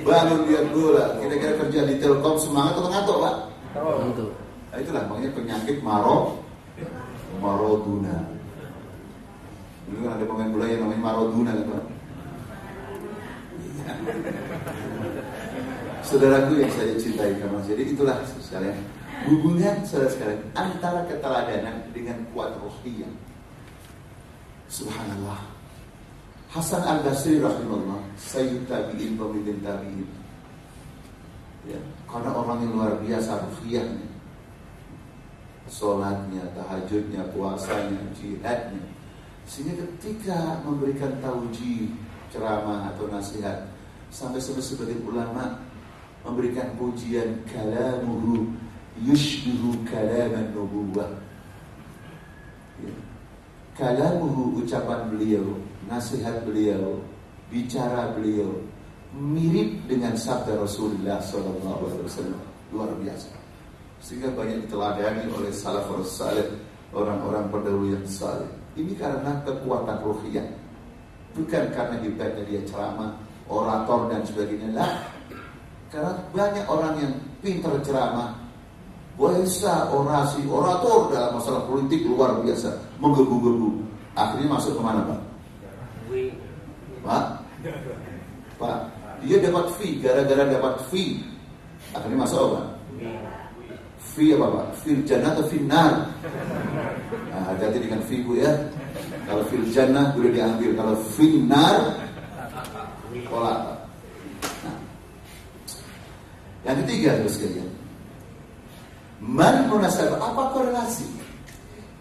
bangun lihat bola, kira-kira kerja di Telkom semangat atau ngantuk Pak? Ngantuk. Nah, itulah makanya penyakit Maradona. Dulu kan ada pemain bola yang namanya Maradona kan Pak? Saudaraku yang saya cintai kamu. Jadi itulah sekalian hubungan saudara sekalian antara keteladanan dengan kuat rohiyah. Subhanallah. Hasan Al-Basri rahimahullah, sayyid tabi'in, pemimpin tabi'in. Ya, karena orang yang luar biasa rohiyahnya, sholatnya, tahajudnya, puasanya, jihadnya, sehingga ketika memberikan taujih, ceramah atau nasihat, sampai sebagian ulama memberikan pujian, kalamuhu yushbihu kalaman nubuwah. Ya. Kalamuhu, ucapan beliau, nasihat beliau, bicara beliau mirip dengan sabda Rasulullah SAW. Luar biasa. Sehingga banyak diteladani oleh salafus salih, orang-orang pendahulu yang saleh. Ini karena kekuatan ruhiyah, bukan karena hebatnya dia ceramah, orator dan sebagainya. Lah, karena banyak orang yang pintar ceramah, bisa orasi, orator dalam masalah politik luar biasa, menggebu-gebu. Akhirnya masuk kemana Pak? Pak, dia dapat fee, gara-gara dapat fee, akhirnya masuk apa? Fee apa Pak? Fil jannah atau fil nar? Nah, hati-hati dengan fee Bu ya. Kalau fil jannah boleh diambil, kalau fil nar tolak Pak. Nah, yang ketiga terus sekalian, man munasabah, apa korelasi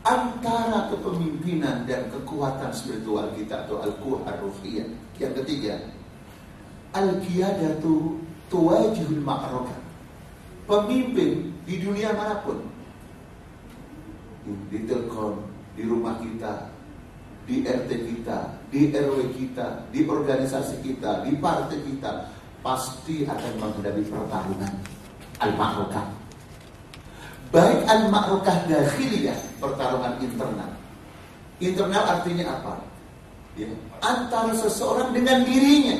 antara kepemimpinan dan kekuatan spiritual kita atau al-quwwah ar-ruhiyah? Yang ketiga, al-qiyadatu tuwajihul ma'arakah. Pemimpin di dunia manapun, di Telkom, di rumah kita, di RT kita, di RW kita, di organisasi kita, di partai kita, pasti akan menghadapi pertarungan al-ma'arakah. Baik al-ma'rukah dakhiliyah, pertarungan internal. Internal artinya apa? ya, antara seseorang dengan dirinya,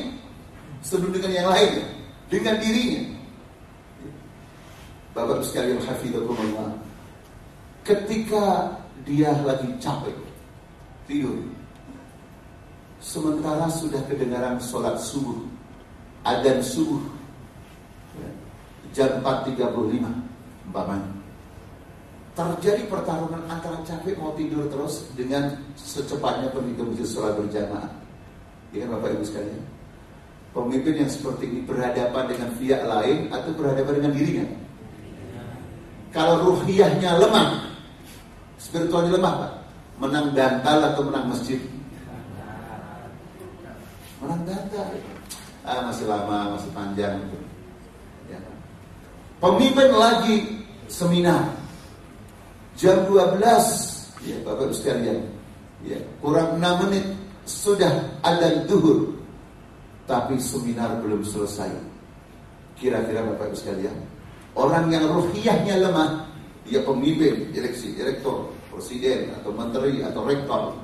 sebelum dengan yang lainnya, dengan dirinya. Bapak sekalian hafizakumullah, ketika dia lagi capek tidur, sementara sudah kedengaran sholat subuh, adzan subuh, jam 4.35 umpamanya, terjadi pertarungan antara capek mau tidur terus dengan secepatnya pemimpin masjid sholat berjamaah. Ya kan Bapak Ibu sekalian, pemimpin yang seperti ini berhadapan dengan pihak lain atau berhadapan dengan dirinya? Kalau ruhiyahnya lemah, spiritualnya lemah, Pak, menang bantal atau menang masjid? Menang bantal. Masih lama, masih panjang. Ya. Pemimpin lagi seminar jam 12, ya Bapak Ibu sekalian, ya, kurang 6 menit sudah adzan zuhur, tapi seminar belum selesai. Kira-kira Bapak Ibu sekalian, orang yang ruhiyahnya lemah, dia pemimpin, direksi, direktur, presiden atau menteri atau rektor,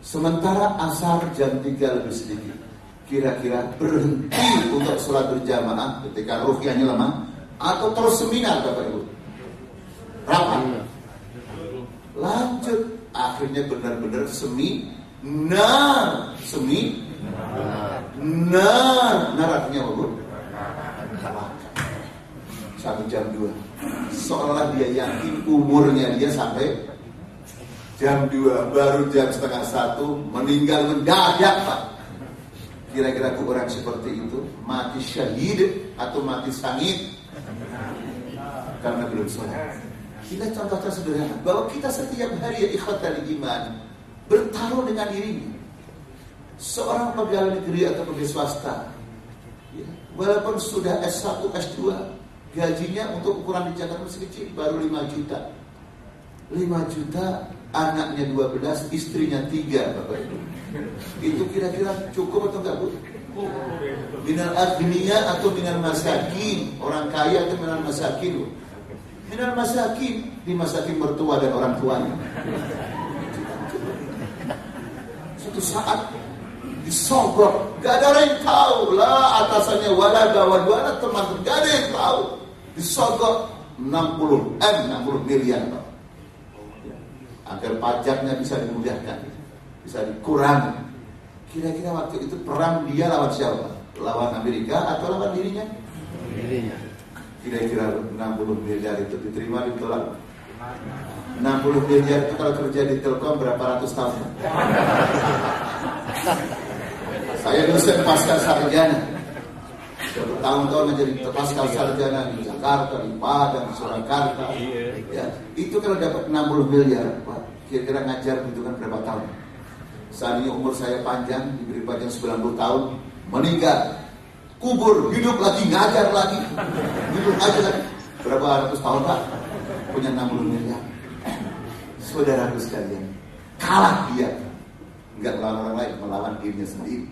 sementara asar jam 3 lebih sedikit, kira-kira berhenti untuk sholat berjamaah ketika ruhiyahnya lemah atau terus seminar Bapak Ibu? Rapat, lanjut, akhirnya benar-benar seminar, artinya apa Bu? 1 jam 2, seolah dia yakin umurnya dia sampai jam 2, baru jam setengah 1 meninggal mendadak Pak. Kira-kira orang seperti itu mati syahid atau mati sangit karena belum sholat. Kita contohnya sederhana, bahwa kita setiap hari ya ikhwatal iman bertaruh dengan dirinya. Seorang pegawai negeri atau pegawai swasta, ya, walaupun sudah S1, S2, gajinya untuk ukuran di Jakarta masih kecil, baru 5 juta. 5 juta, anaknya 12, istrinya 3 Bapak Ibu. Itu kira-kira cukup atau enggak Bu? Minal agniya atau minal masakin? Orang kaya atau minal masakin Bu? Minal masakin, di masakin mertua dan orang tuanya. Suatu saat disogok, gak ada orang yang tahu lah, atasannya wala bawan wala teman-teman, gak ada yang tahu. Disogok 60 miliar Pak. Agar pajaknya bisa dimudahkan, bisa dikurangi. Kira-kira waktu itu perang dia lawan siapa? Lawan Amerika atau lawan dirinya? Dirinya. Kira-kira 60 miliar itu diterima ditolak. 60 miliar itu kalau kerja di Telkom berapa ratus tahun? Saya dosen pasca sarjana, bertahun-tahun menjadi pasca sarjana di Jakarta, di Padang, di Surakarta. Ya, itu kalau dapat 60 miliar, Pak, kira-kira ngajar butuhkan berapa tahun? Saat ini umur saya panjang, diberi panjang 90 tahun, meninggal, kubur, hidup lagi, ngajar lagi, hidup aja lagi. Berapa ratus tahun Pak? Punya 60 miliar. Saudaraku sekalian, kalah dia. Enggak melawan orang lain, melawan dirinya sendiri.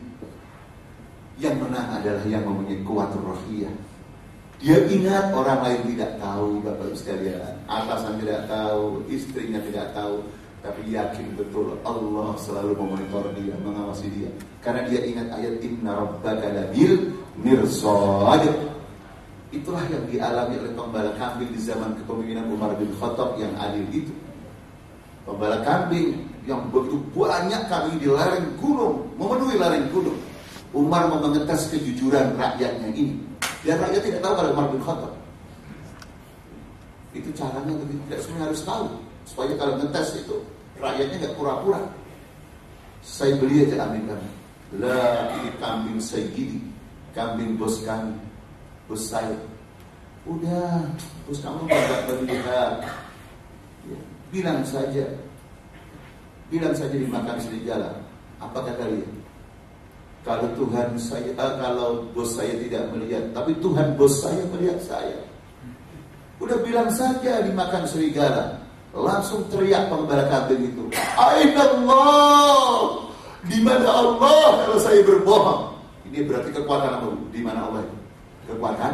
Yang menang adalah yang mempunyai kuwatur rohiyah. Dia ingat orang lain tidak tahu, Bapak Ibu sekalian, atasan tidak tahu, istrinya tidak tahu, tapi yakin betul Allah selalu memonitor dia, mengawasi dia. Karena dia ingat ayat Inna Rabbaka labil mirsad. Itulah yang dialami oleh pembala kambing di zaman kepemimpinan Umar bin Khattab yang adil itu. Pembala kambing yang begitu banyak kambing di lereng gunung, memenuhi lereng gunung. Umar mengetes kejujuran rakyatnya ini. Dan rakyat tidak tahu kalau Umar bin Khattab. Itu caranya, tapi tidak semua harus tahu. Supaya kalau ngetes itu rakyatnya nggak pura-pura. Saya beli aja ambil kami. Lah, ini kambing sayyidi, kambing bos kami, bos saya. Udah, bos kamu nggak berlihat. Ya, bilang saja dimakan serigala. Apa kata dia? Kalau Tuhan saya, kalau bos saya tidak melihat, tapi Tuhan bos saya melihat saya. Udah bilang saja dimakan serigala. Langsung teriak pembala kambing itu, Aina Allah, di mana Allah kalau saya berbohong? Ini berarti kekuatan apa? Di mana Allah? Kekuatan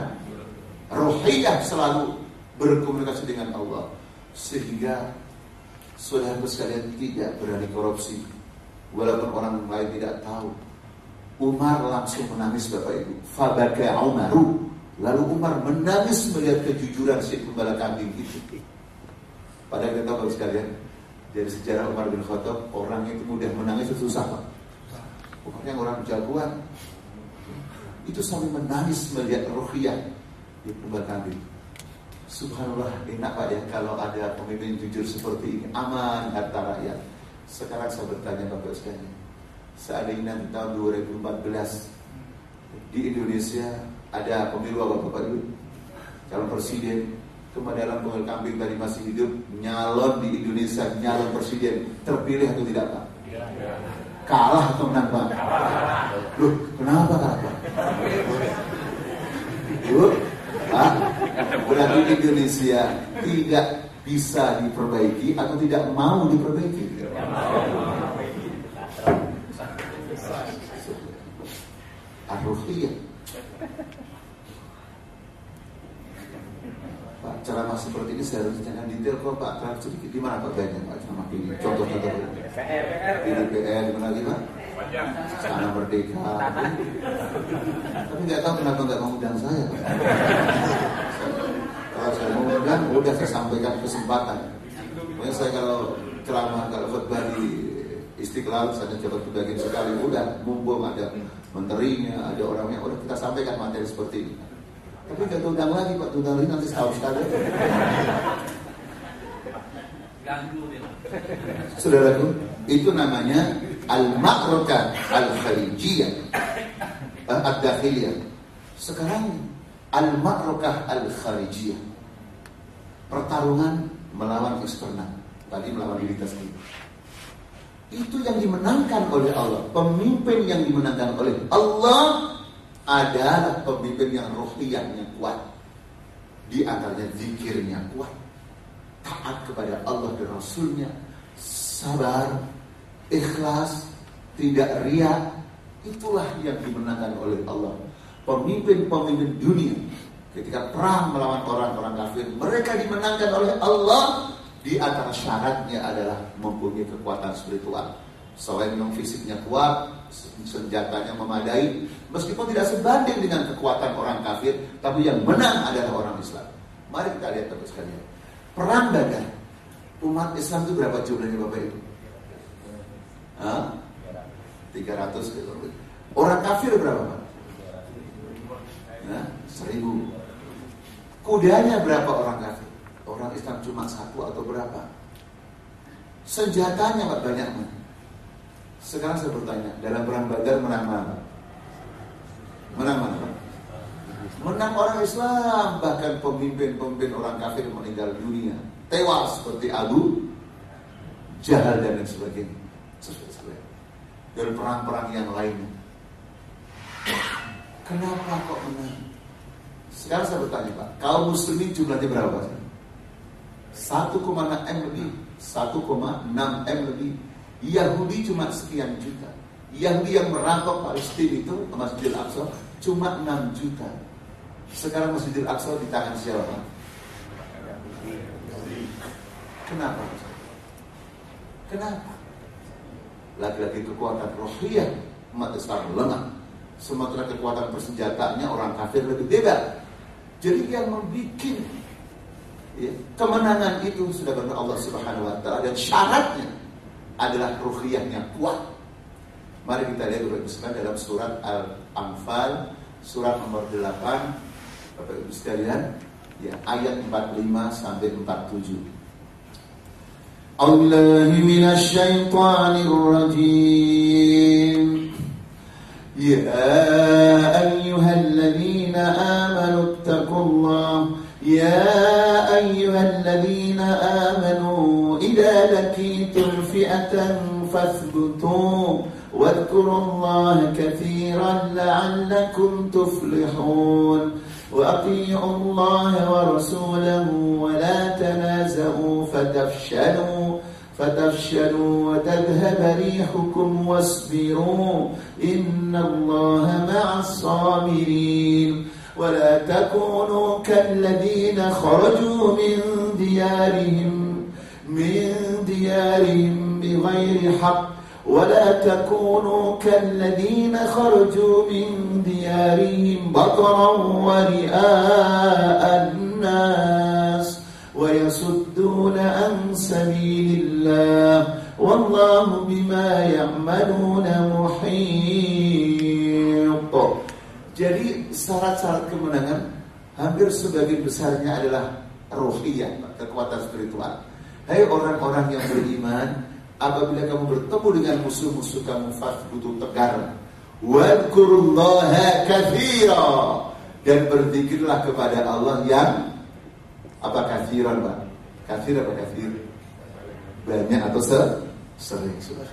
rohiyah, selalu berkomunikasi dengan Allah. Sehingga saudara sekalian tidak berani korupsi, walaupun orang lain tidak tahu. Umar langsung menangis Bapak Ibu. Fabaka Umaru. Lalu Umar menangis melihat kejujuran si pembala kambing itu. Padahal kita tahu sekalian, dari sejarah Umar bin Khattab, orang itu mudah menangis itu susah Pak. Pokoknya orang jagoan itu sampai menangis melihat ruhiyah di pembala kambing. Subhanallah, enak Pak ya kalau ada pemimpin jujur seperti ini, aman harta rakyat. Sekarang saya bertanya Bapak sekalian, seandainya di tahun 2014 di Indonesia ada pemilu apa Bapak Ibu? Calon presiden, kemudian pembala kambing tadi masih hidup, nyalon di Indonesia, nyalon presiden, terpilih atau tidak Pak? Kalah atau menang Pak? Loh, kenapa kalah Pak? Loh, Pak, berarti Indonesia tidak bisa diperbaiki atau tidak mau diperbaiki? Ar-Ruhiyah. Pak, ceramah seperti ini saya harus jangan detail kok Pak, terlalu sedikit. Di mana Pak gayanya Pak ceramah ini? Contoh-contoh di DPR, di mana lagi Pak? Istana Merdeka. Tapi nggak tahu kenapa nggak mengundang saya Pak. Kalau saya mengundang, udah saya sampaikan kesempatan. Pokoknya saya kalau ceramah, kalau khutbah di Istiqlal, saya coba bagian sekali, udah mumpung ada menterinya, ada orangnya, udah kita sampaikan materi seperti ini. Tapi nggak diundang lagi Pak, diundang lagi nanti saya sekali. Saudaraku, itu namanya al-ma'rakah al-kharijiyah, ad-dakhiliyah. Sekarang al-ma'rakah al-kharijiyah, pertarungan melawan eksternal. Tadi melawan diri kita sendiri. Itu yang dimenangkan oleh Allah. Pemimpin yang dimenangkan oleh Allah adalah pemimpin yang ruhiyahnya kuat. Di antaranya zikirnya kuat, taat kepada Allah dan Rasulnya, sabar, ikhlas, tidak riya. Itulah yang dimenangkan oleh Allah. Pemimpin-pemimpin dunia ketika perang melawan orang-orang kafir, mereka dimenangkan oleh Allah. Di antara syaratnya adalah mempunyai kekuatan spiritual. Selain yang fisiknya kuat, senjatanya memadai, meskipun tidak sebanding dengan kekuatan orang kafir, tapi yang menang adalah orang Islam. Mari kita lihat terus sekalian. Perang Badar, umat Islam itu berapa jumlahnya Bapak Ibu? 300 lebih. Orang kafir berapa Pak? 1000. Kudanya berapa orang kafir? Orang Islam cuma 1 atau berapa? Senjatanya Pak banyak mana? Sekarang saya bertanya, dalam perang Badar menang mana? Menang mana Pak? Menang orang Islam. Bahkan pemimpin-pemimpin orang kafir meninggal dunia, tewas seperti Abu Jahal dan lain sebagainya. Dan perang-perang yang lainnya. Kenapa kok menang? Sekarang saya bertanya Pak, kaum muslimin jumlahnya berapa Pak? 1,6 M lebih, 1,6 M lebih. Yahudi cuma sekian juta. Yahudi yang merampok Palestina itu Masjidil Aqsa cuma 6 juta. Sekarang Masjidil Aqsa di tangan siapa? Kenapa? Kenapa? Lagi-lagi kekuatan rohiyah umat Islam lemah. Sementara kekuatan persenjataannya orang kafir lebih bebas. Jadi yang membuat kemenangan itu sudah benar Allah Subhanahu wa taala, dan syaratnya adalah ruhiyahnya kuat. Mari kita lihat Bapak Ibu dalam surat Al-Anfal surat nomor 8 Bapak Ibu sekalian, ya, ayat 45 sampai 47. A'udzubillahi minasyaitonir rajim. Ya ayyuhalladzina amanu taqullaha يا أيها الذين آمنوا إذا لقيتم فئة فاثبتوا واذكروا الله كثيرا لعلكم تفلحون وأطيعوا الله ورسوله ولا تنازعوا فتفشلوا وتذهب ريحكم واصبروا إن الله مع الصابرين ولا تكونوا كالذين خرجوا من ديارهم بغير حق ولا تكونوا كالذين خرجوا من ديارهم بطرا ورئاء الناس ويصدون عن سبيل الله والله بما يعملون محيط. Jadi syarat-syarat kemenangan hampir sebagian besarnya adalah ruhiyah, kekuatan spiritual. Hai orang-orang yang beriman, apabila kamu bertemu dengan musuh-musuh kamu, fasbutu tegar, wadkurullaha katsira, dan berzikirlah kepada Allah yang apa katsiran, Pak? Katsir apa katsir? Banyak atau sering, sudah.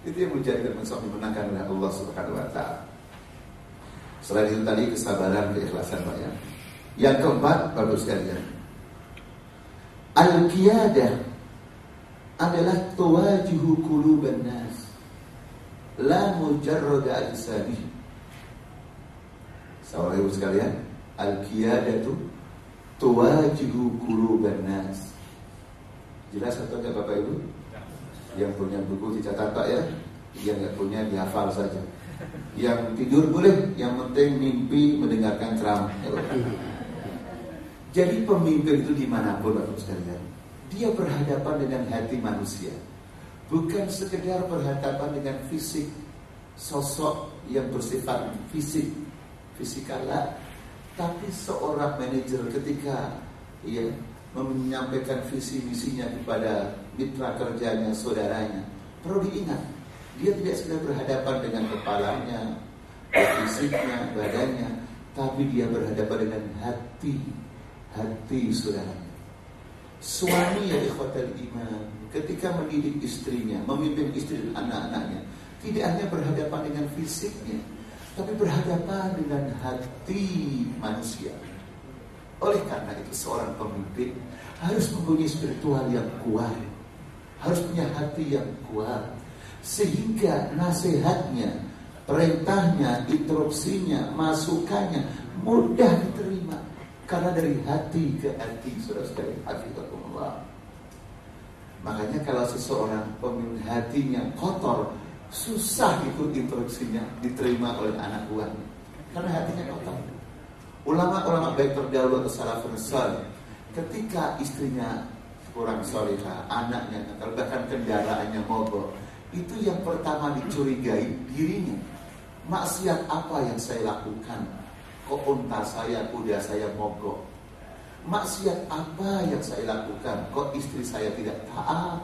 Itu yang menjadikan manusia dimenangkan oleh Allah Subhanahu wa taala. Selain itu tadi kesabaran, keikhlasan, Pak ya. Yang keempat, Bapak sekalian, al-qiyadah adalah tuwajihu quluban nas la mujarrad ajsabih. Saudara ibu sekalian, al-qiyadatu tuwajihu quluban nas. Jelas atau enggak Bapak Ibu? Yang punya buku dicatat Pak ya, yang enggak punya dihafal saja. Yang tidur boleh, yang penting mimpi mendengarkan ceramah. Jadi pemimpin itu dimanapun Bapak sekalian, dia berhadapan dengan hati manusia, bukan sekedar berhadapan dengan fisik, sosok yang bersifat fisikal, tapi seorang manajer ketika ia menyampaikan visi misinya kepada mitra kerjanya, saudaranya, perlu diingat, dia tidak sekedar berhadapan dengan kepalanya, fisiknya, badannya, tapi dia berhadapan dengan hati saudaranya. Suami ya ikhwatal iman, ketika mendidik istrinya, memimpin istri dan anak-anaknya, tidak hanya berhadapan dengan fisiknya, tapi berhadapan dengan hati manusia. Oleh karena itu seorang pemimpin harus mempunyai spiritual yang kuat, harus punya hati yang kuat, sehingga nasihatnya, perintahnya, instruksinya, masukannya mudah diterima. Karena dari hati ke hati, saudara sekalian, hafizahumullah. Makanya kalau seseorang pemimpin hatinya kotor, susah itu instruksinya diterima oleh anak buahnya, karena hatinya kotor. Ulama-ulama baik terdahulu atau salafun salih, ketika istrinya kurang salihah, anaknya nakal, bahkan kendaraannya mogok, itu yang pertama dicurigai dirinya. Maksiat apa yang saya lakukan? Kok unta saya, kuda saya mogok? Maksiat apa yang saya lakukan? Kok istri saya tidak taat?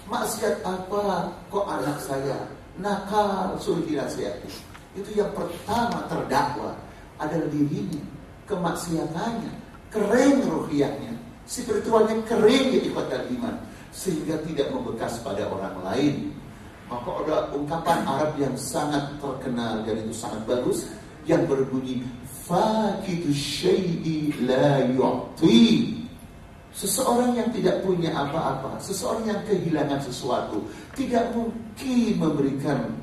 Maksiat apa? Kok anak saya nakal, suruh dinasihati? Itu yang pertama terdakwa adalah dirinya, kemaksiatannya, kering ruhiyahnya, spiritualnya kering di ibadah iman, sehingga tidak membekas pada orang lain. Maka ada ungkapan Arab yang sangat terkenal dan itu sangat bagus, yang berbunyi faqidu syai'i la yu'ti. Seseorang yang tidak punya apa-apa, seseorang yang kehilangan sesuatu, tidak mungkin memberikan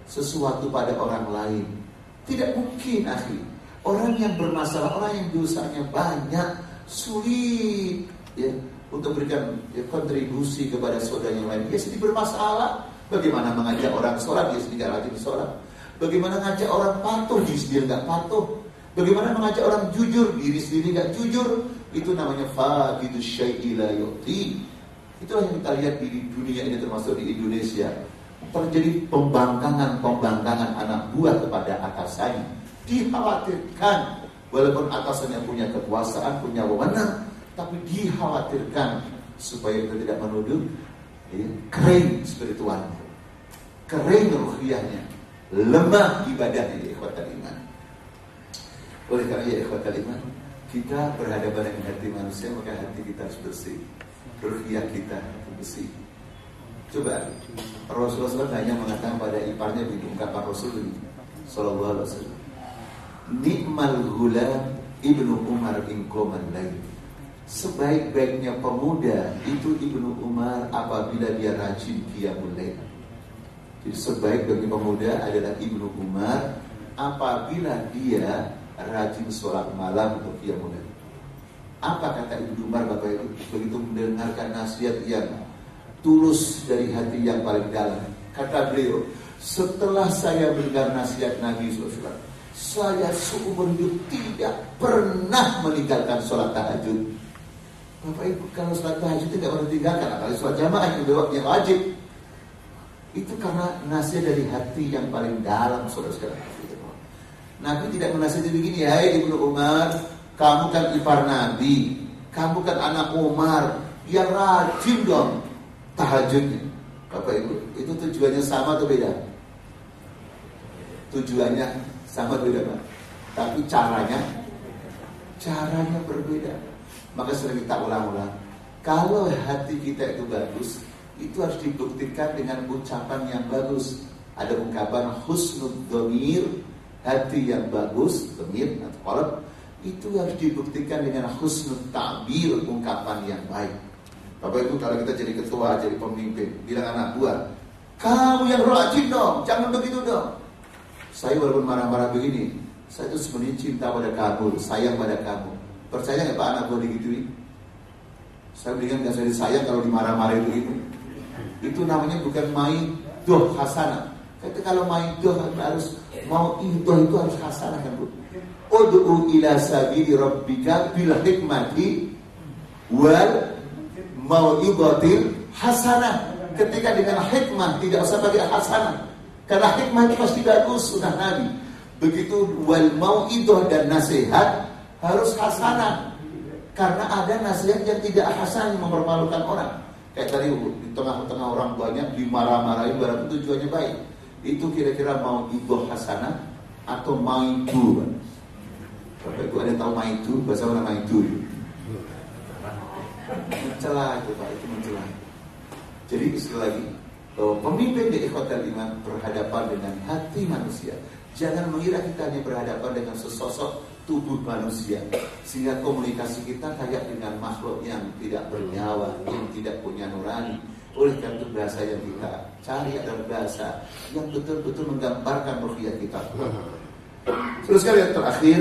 sesuatu pada orang lain. Tidak mungkin, akhi. Orang yang bermasalah, orang yang dosanya banyak, sulit untuk berikan kontribusi kepada saudara yang lain. Dia sedih bermasalah. Bagaimana mengajak orang sholat, dia sendiri tidak rajin sholat. Bagaimana mengajak orang patuh, diri sendiri tidak patuh. Bagaimana mengajak orang jujur, diri sendiri tidak jujur. Itu namanya faqidu syai'i la yu'ti. Itulah yang kita lihat di dunia ini, termasuk di Indonesia. Terjadi pembangkangan anak buah kepada atasannya. Dikhawatirkan, walaupun atasannya punya kekuasaan, punya wewenang, tapi dikhawatirkan supaya kita tidak menuduh kering spiritualnya, kering ruhiyahnya, lemah ibadahnya di ikhwatal iman. Oleh karena ikhwatal iman, kita berhadapan dengan hati manusia, maka hati kita harus bersih, ruhiyah kita harus bersih. Coba Rasulullah SAW hanya mengatakan pada iparnya di ungkapan Rasul sallallahu alaihi wasallam, nikmal ghulam ibnu Umar in qoman lail. Sebaik-baiknya pemuda itu Ibnu Umar apabila dia rajin qiyamul lail. Jadi sebaik-baiknya pemuda adalah Ibnu Umar apabila dia rajin sholat malam atau qiyamul lail. Apa kata Ibnu Umar Bapak Ibu begitu mendengarkan nasihat yang tulus dari hati yang paling dalam. Kata beliau, setelah saya mendengar nasihat Nabi SAW, saya seumur hidup tidak pernah meninggalkan sholat tahajud. Bapak Ibu, kalau sholat tahajud tidak pernah tinggalkan, apalagi sholat jamaah yang wajib. Itu karena nasihat dari hati yang paling dalam, saudara-saudara. Nabi tidak menasihati begini, hai Ibnu Umar, kamu kan ipar Nabi, kamu kan anak Umar, yang rajin dong tahajudnya. Bapak Ibu, itu tujuannya sama atau beda? Tujuannya sama beda, Pak. Tapi caranya berbeda. Maka sering kita ulang-ulang. Kalau hati kita itu bagus, itu harus dibuktikan dengan ucapan yang bagus. Ada ungkapan husnud dhamir, hati yang bagus, dhamir atau qalb, itu harus dibuktikan dengan husnud ta'bir, ungkapan yang baik. Bapak Ibu, kalau kita jadi ketua, jadi pemimpin, bilang anak buah, kamu yang rajin dong, jangan begitu dong. Saya walaupun marah-marah begini, saya itu sebenarnya cinta pada kamu, sayang pada kamu. Percaya nggak Pak anak buah digituin? Saya berikan gak saya disayang kalau dimarah-marah itu. Itu namanya bukan maidoh hasanah. Kata kalau maidoh harus mau idoh itu harus hasanah kan Bu. Ud'u ila sabili rabbika bil hikmati wal mau'izatil hasanah. Ketika dengan hikmah, tidak usah pakai hasanah, karena hikmah itu pasti bagus, sunnah Nabi. Begitu wal mau'izah dan nasihat harus hasanah, karena ada nasihat yang tidak hasanah, yang mempermalukan orang. Kayak tadi di tengah-tengah orang banyak dimarah-marahin, barang tujuannya baik. Itu kira-kira mau'izah hasanah atau maidu. Bapak Ibu ada yang tahu maidu? Bahasa mana maidu? Mencela itu Pak, itu mencela. Jadi sekali lagi, bahwa pemimpin di ikhwatal iman berhadapan dengan hati manusia. Jangan mengira kita hanya berhadapan dengan sesosok tubuh manusia, sehingga komunikasi kita kayak dengan makhluk yang tidak bernyawa, yang tidak punya nurani. Oleh karena itu bahasa yang kita cari adalah bahasa yang betul-betul menggambarkan ruhiyah kita. Terus sekali yang terakhir,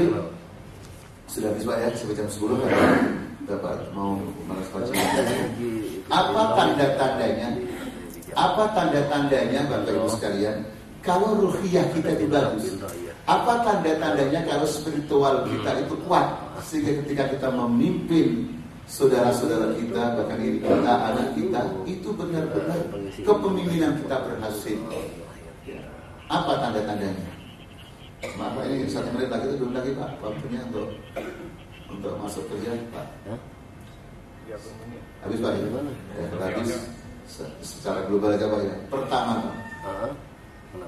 sudah habis Pak ya, sampai jam 10 kan? Bapak mau malas baca. Apa tanda-tandanya? Apa tanda-tandanya Bapak Ibu sekalian? Kalau ruhiyah kita itu bagus. Apa tanda-tandanya kalau spiritual kita itu kuat, sehingga ketika kita memimpin saudara-saudara kita, bahkan ini kita, anak kita, itu benar-benar kepemimpinan kita berhasil. Apa tanda-tandanya? Maaf ini 1 menit lagi itu belum lagi Pak, waktunya untuk masuk kerja Pak. Habis Pak ya? Habis secara global aja Pak ya. Pertama Pak,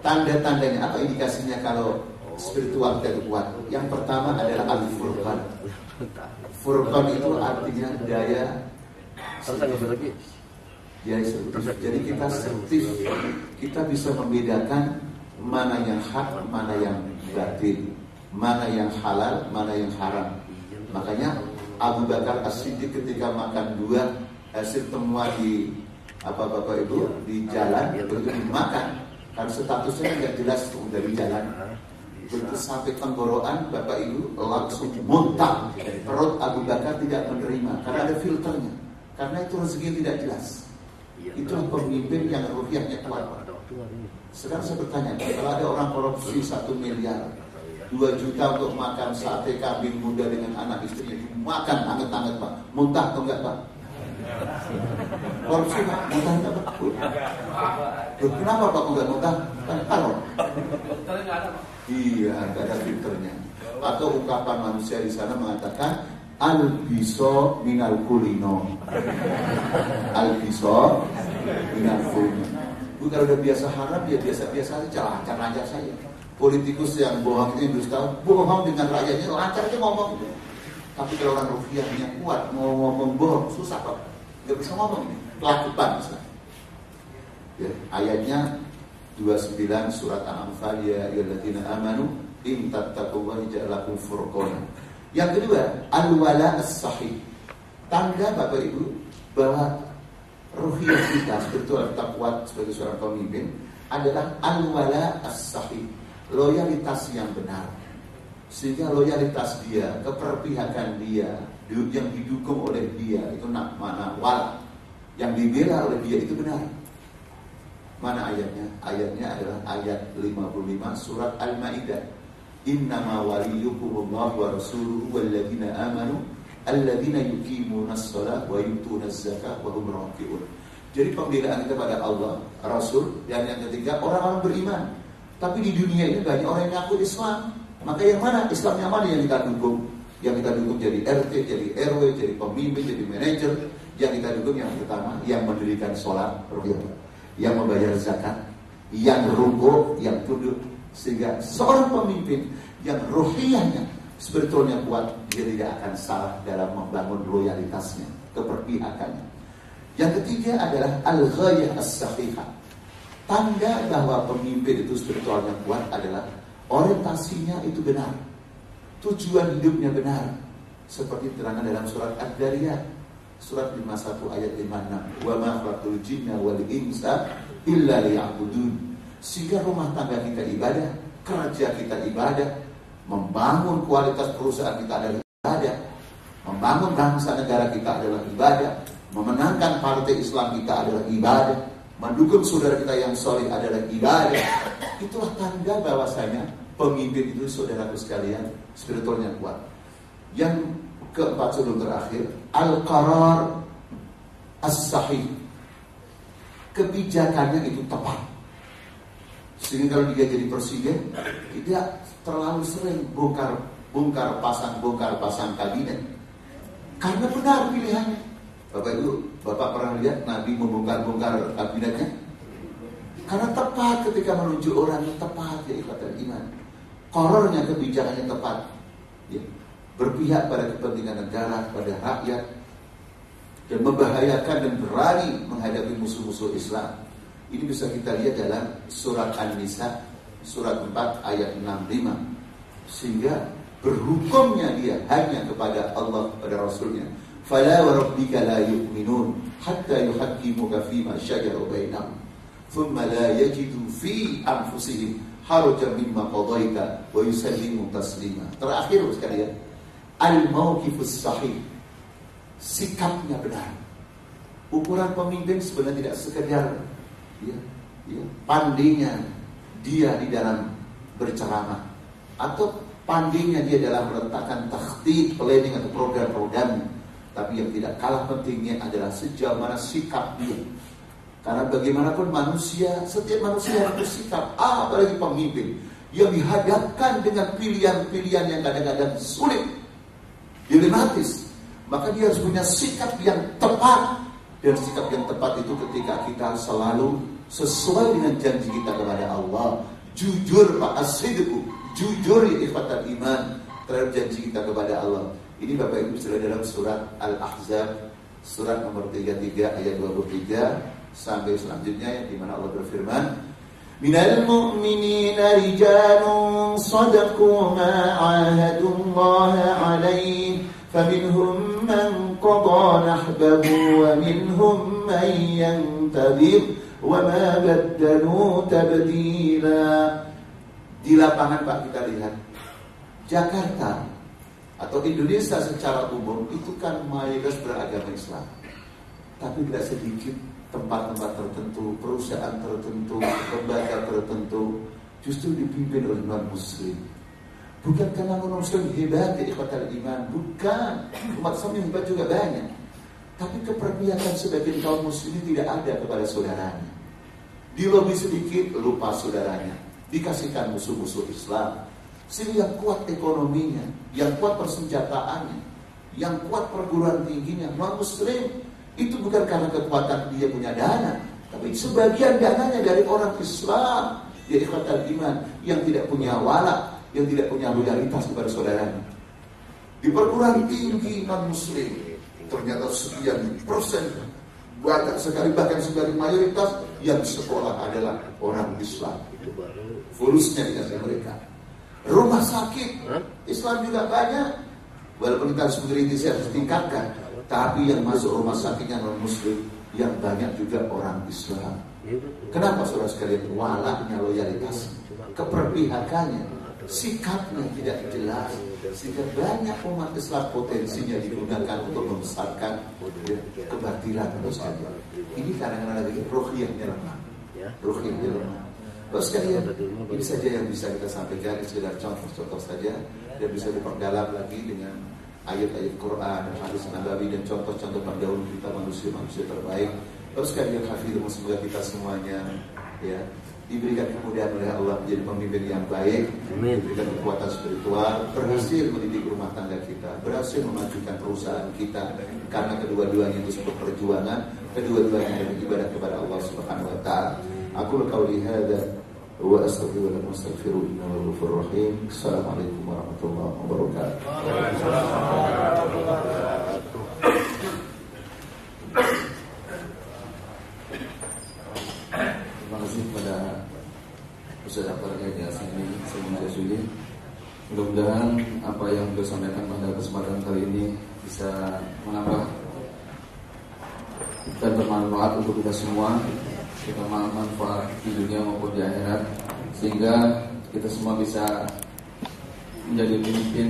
tanda-tandanya apa indikasinya kalau spiritual kita itu kuat? Yang pertama adalah al-furqan. Furqan itu artinya daya selektif. Jadi kita selektif, kita bisa membedakan mana yang hak, mana yang batil, mana yang halal, mana yang haram. Makanya Abu Bakar As-Siddiq ketika makan buah hasil temuan di Bapak Ibu di jalan, begitu dimakan, karena statusnya nggak jelas dari jalan, begitu sampai tenggorokan Bapak Ibu langsung muntah. Perut Abu Bakar tidak menerima karena ada filternya, karena itu rezeki tidak jelas. Itulah pemimpin yang ruhiyahnya kuat. Sekarang saya bertanya, kalau ada orang korupsi 1 miliar, 2 juta untuk makan sate kambing muda dengan anak istrinya, dimakan anget-anget Pak, muntah atau enggak Pak? Korupsi Pak, muntah enggak Pak? Kenapa Pak enggak muntah? Kan haram. Iya, enggak ada filternya. Atau ungkapan manusia di sana mengatakan al-biso minal kulino. Al-biso minal kulino. Kalau udah biasa haram, ya biasa-biasa aja, lancar-lancar saja. Politikus yang bohong itu Inggris tahu, bohong dengan rakyatnya, lancar aja ngomong. Tapi kalau orang ruhiyahnya kuat, mau ngomong bohong, susah Pak. Gak bisa ngomong ini, pelakukan misalnya. Ya, ayatnya 29 surat Al-Anfal, ya ayyuhalladzina amanu in tattaqullaha yaj'al lakum furqana. Yang kedua, al-wala as-sahih. Tanda Bapak Ibu bahwa ruhiyah kita spiritual kita kuat sebagai seorang pemimpin adalah al-wala as-sahih, loyalitas yang benar. Sehingga loyalitas dia, keperpihakan dia, yang didukung oleh dia, itu mana wala. yang dibela oleh dia itu benar. Mana ayatnya? Ayatnya adalah ayat 55 surat Al-Maidah. Innama waliyukumullahu wa rasuluhu walladzina amanu alladzina yuqimunas shalah wa yutunaz zakah wa hum raki'un. Jadi pembelaan kita pada Allah, Rasul, dan yang ketiga orang-orang beriman. Tapi di dunia ini banyak orang yang ngaku Islam. Maka yang mana? Islam yang mana yang kita dukung? Yang kita dukung jadi RT, jadi RW, jadi pemimpin, jadi manajer. Yang kita dukung yang pertama, yang mendirikan sholat, yang membayar zakat, yang rukuk, yang tunduk. Sehingga seorang pemimpin yang ruhiyahnya sebetulnya kuat, dia tidak akan salah dalam membangun loyalitasnya, keperpihakannya. Yang ketiga adalah al-ghayah as-sahihah. Tanda bahwa pemimpin itu sebetulnya kuat adalah orientasinya itu benar, tujuan hidupnya benar, seperti diterangkan dalam surat Ad-Dariyat, surat 51 ayat 56. Wa ma khalaqtul jinna wal insa illa liya'budun. Sehingga rumah tangga kita ibadah, kerja kita ibadah, membangun kualitas perusahaan kita adalah ibadah, membangun bangsa negara kita adalah ibadah, memenangkan partai Islam kita adalah ibadah, mendukung saudara kita yang soleh adalah ibadah. Itulah tanda bahwasanya pemimpin itu saudaraku sekalian spiritualnya kuat. Yang keempat sebelum terakhir, al-qarar as-sahih. Kebijakannya itu tepat. Sehingga kalau dia jadi presiden, tidak terlalu sering bongkar pasang kabinet. Karena benar pilihannya. Bapak Ibu, Bapak pernah lihat Nabi membongkar kabinetnya? Karena tepat ketika menunjuk orang yang tepat, ya ikhwatal iman. Korornya kebijakannya tepat, ya. Berpihak pada kepentingan negara, pada rakyat, dan membahayakan dan berani menghadapi musuh-musuh Islam. Ini bisa kita lihat dalam surat An-Nisa, surat 4 ayat 65. Sehingga berhukumnya dia hanya kepada Allah, pada Rasulnya. Fala wa rabbika la yu'minun hatta yuhaqqimuka fima shajara bainahum thumma la yajidu fi anfusihim harajan mimma qadaita wa yusallimu taslima. Terakhir sekalian, al-mauqifus sahih. Sikapnya benar. Ukuran pemimpin sebenarnya tidak sekedar pandainya dia di dalam berceramah atau pandainya dia dalam meletakkan takhtit, planning atau program-programnya. Tapi yang tidak kalah pentingnya adalah sejauh mana sikap dia. Karena bagaimanapun manusia, setiap manusia harus bersikap, apalagi pemimpin yang dihadapkan dengan pilihan-pilihan yang kadang-kadang sulit, dilematis. Maka dia harus punya sikap yang tepat. Dan sikap yang tepat itu ketika kita selalu sesuai dengan janji kita kepada Allah, jujur Pak as-sidqu, jujur ya ikhwatal iman terhadap janji kita kepada Allah. Ini Bapak Ibu sudah dalam surat Al-Ahzab, surat nomor 33 ayat 23 sampai selanjutnya, di mana Allah berfirman, minal mu'minina rijalun sadaqu ma 'ahadullaha 'alaihi faminhum man qada nahbahu wa minhum man yantazir wa ma baddalu tabdila. Di lapangan Pak kita lihat Jakarta atau Indonesia secara umum itu kan mayoritas beragama Islam. Tapi tidak sedikit tempat-tempat tertentu, perusahaan tertentu, lembaga tertentu justru dipimpin oleh non-muslim. Bukan karena non-muslim hebat ya ikhwatal iman, bukan. Umat Islam yang hebat juga banyak. Tapi keperpihakan sebagian kaum muslimin tidak ada kepada saudaranya. Dilobi sedikit, lupa saudaranya. Dikasihkan musuh-musuh Islam. Sehingga yang kuat ekonominya, yang kuat persenjataannya, yang kuat perguruan tingginya, non-muslim. Itu bukan karena kekuatan dia punya dana, tapi sebagian dananya dari orang Islam, ya ikhwatal iman, yang tidak punya wala, yang tidak punya loyalitas kepada saudaranya. Di perguruan tinggi non-muslim ternyata sekian persen, banyak sekali, bahkan sekali mayoritas yang sekolah adalah orang Islam. Fulusnya dikasih mereka. Rumah sakit Islam juga banyak, walaupun kita harus mengkritisi, harus tingkatkan. Tapi yang masuk rumah sakitnya non-muslim, yang banyak juga orang Islam. Kenapa saudara sekalian? Walaknya, loyalitas, keperpihakannya. sikapnya tidak jelas, sehingga banyak umat Islam potensinya digunakan untuk membesarkan kebatilan. Ini kadang-kadang lagi ruhiyahnya lemah. Ruhiyahnya lemah. Terus sekalian, ini saja yang bisa kita sampaikan, sekedar contoh-contoh saja, dan bisa diperdalam lagi dengan ayat-ayat Quran, hadis Nabawi, dan contoh-contoh pendahulu kita manusia-manusia terbaik. Terus sekalian hafidhum, semoga kita semuanya ya diberikan kemudahan oleh Allah menjadi pemimpin yang baik, diberikan kekuatan spiritual, berhasil mendidik rumah tangga kita, berhasil memajukan perusahaan kita, karena kedua-duanya itu sebuah perjuangan, kedua-duanya adalah ibadah kepada Allah Subhanahu wa taala. Aku qauli hadza wa astaghfiru wa astaghfiru innahu ghafurur rahim. Assalamualaikum warahmatullahi wabarakatuh. Terima kasih kepada Ustaz Akbar Ghaidi Asani Suli. Mudah-mudahan apa yang beliau sampaikan pada kesempatan kali ini bisa menambah dan bermanfaat untuk kita semua, kita manfaat di dunia maupun di akhirat, sehingga kita semua bisa menjadi pemimpin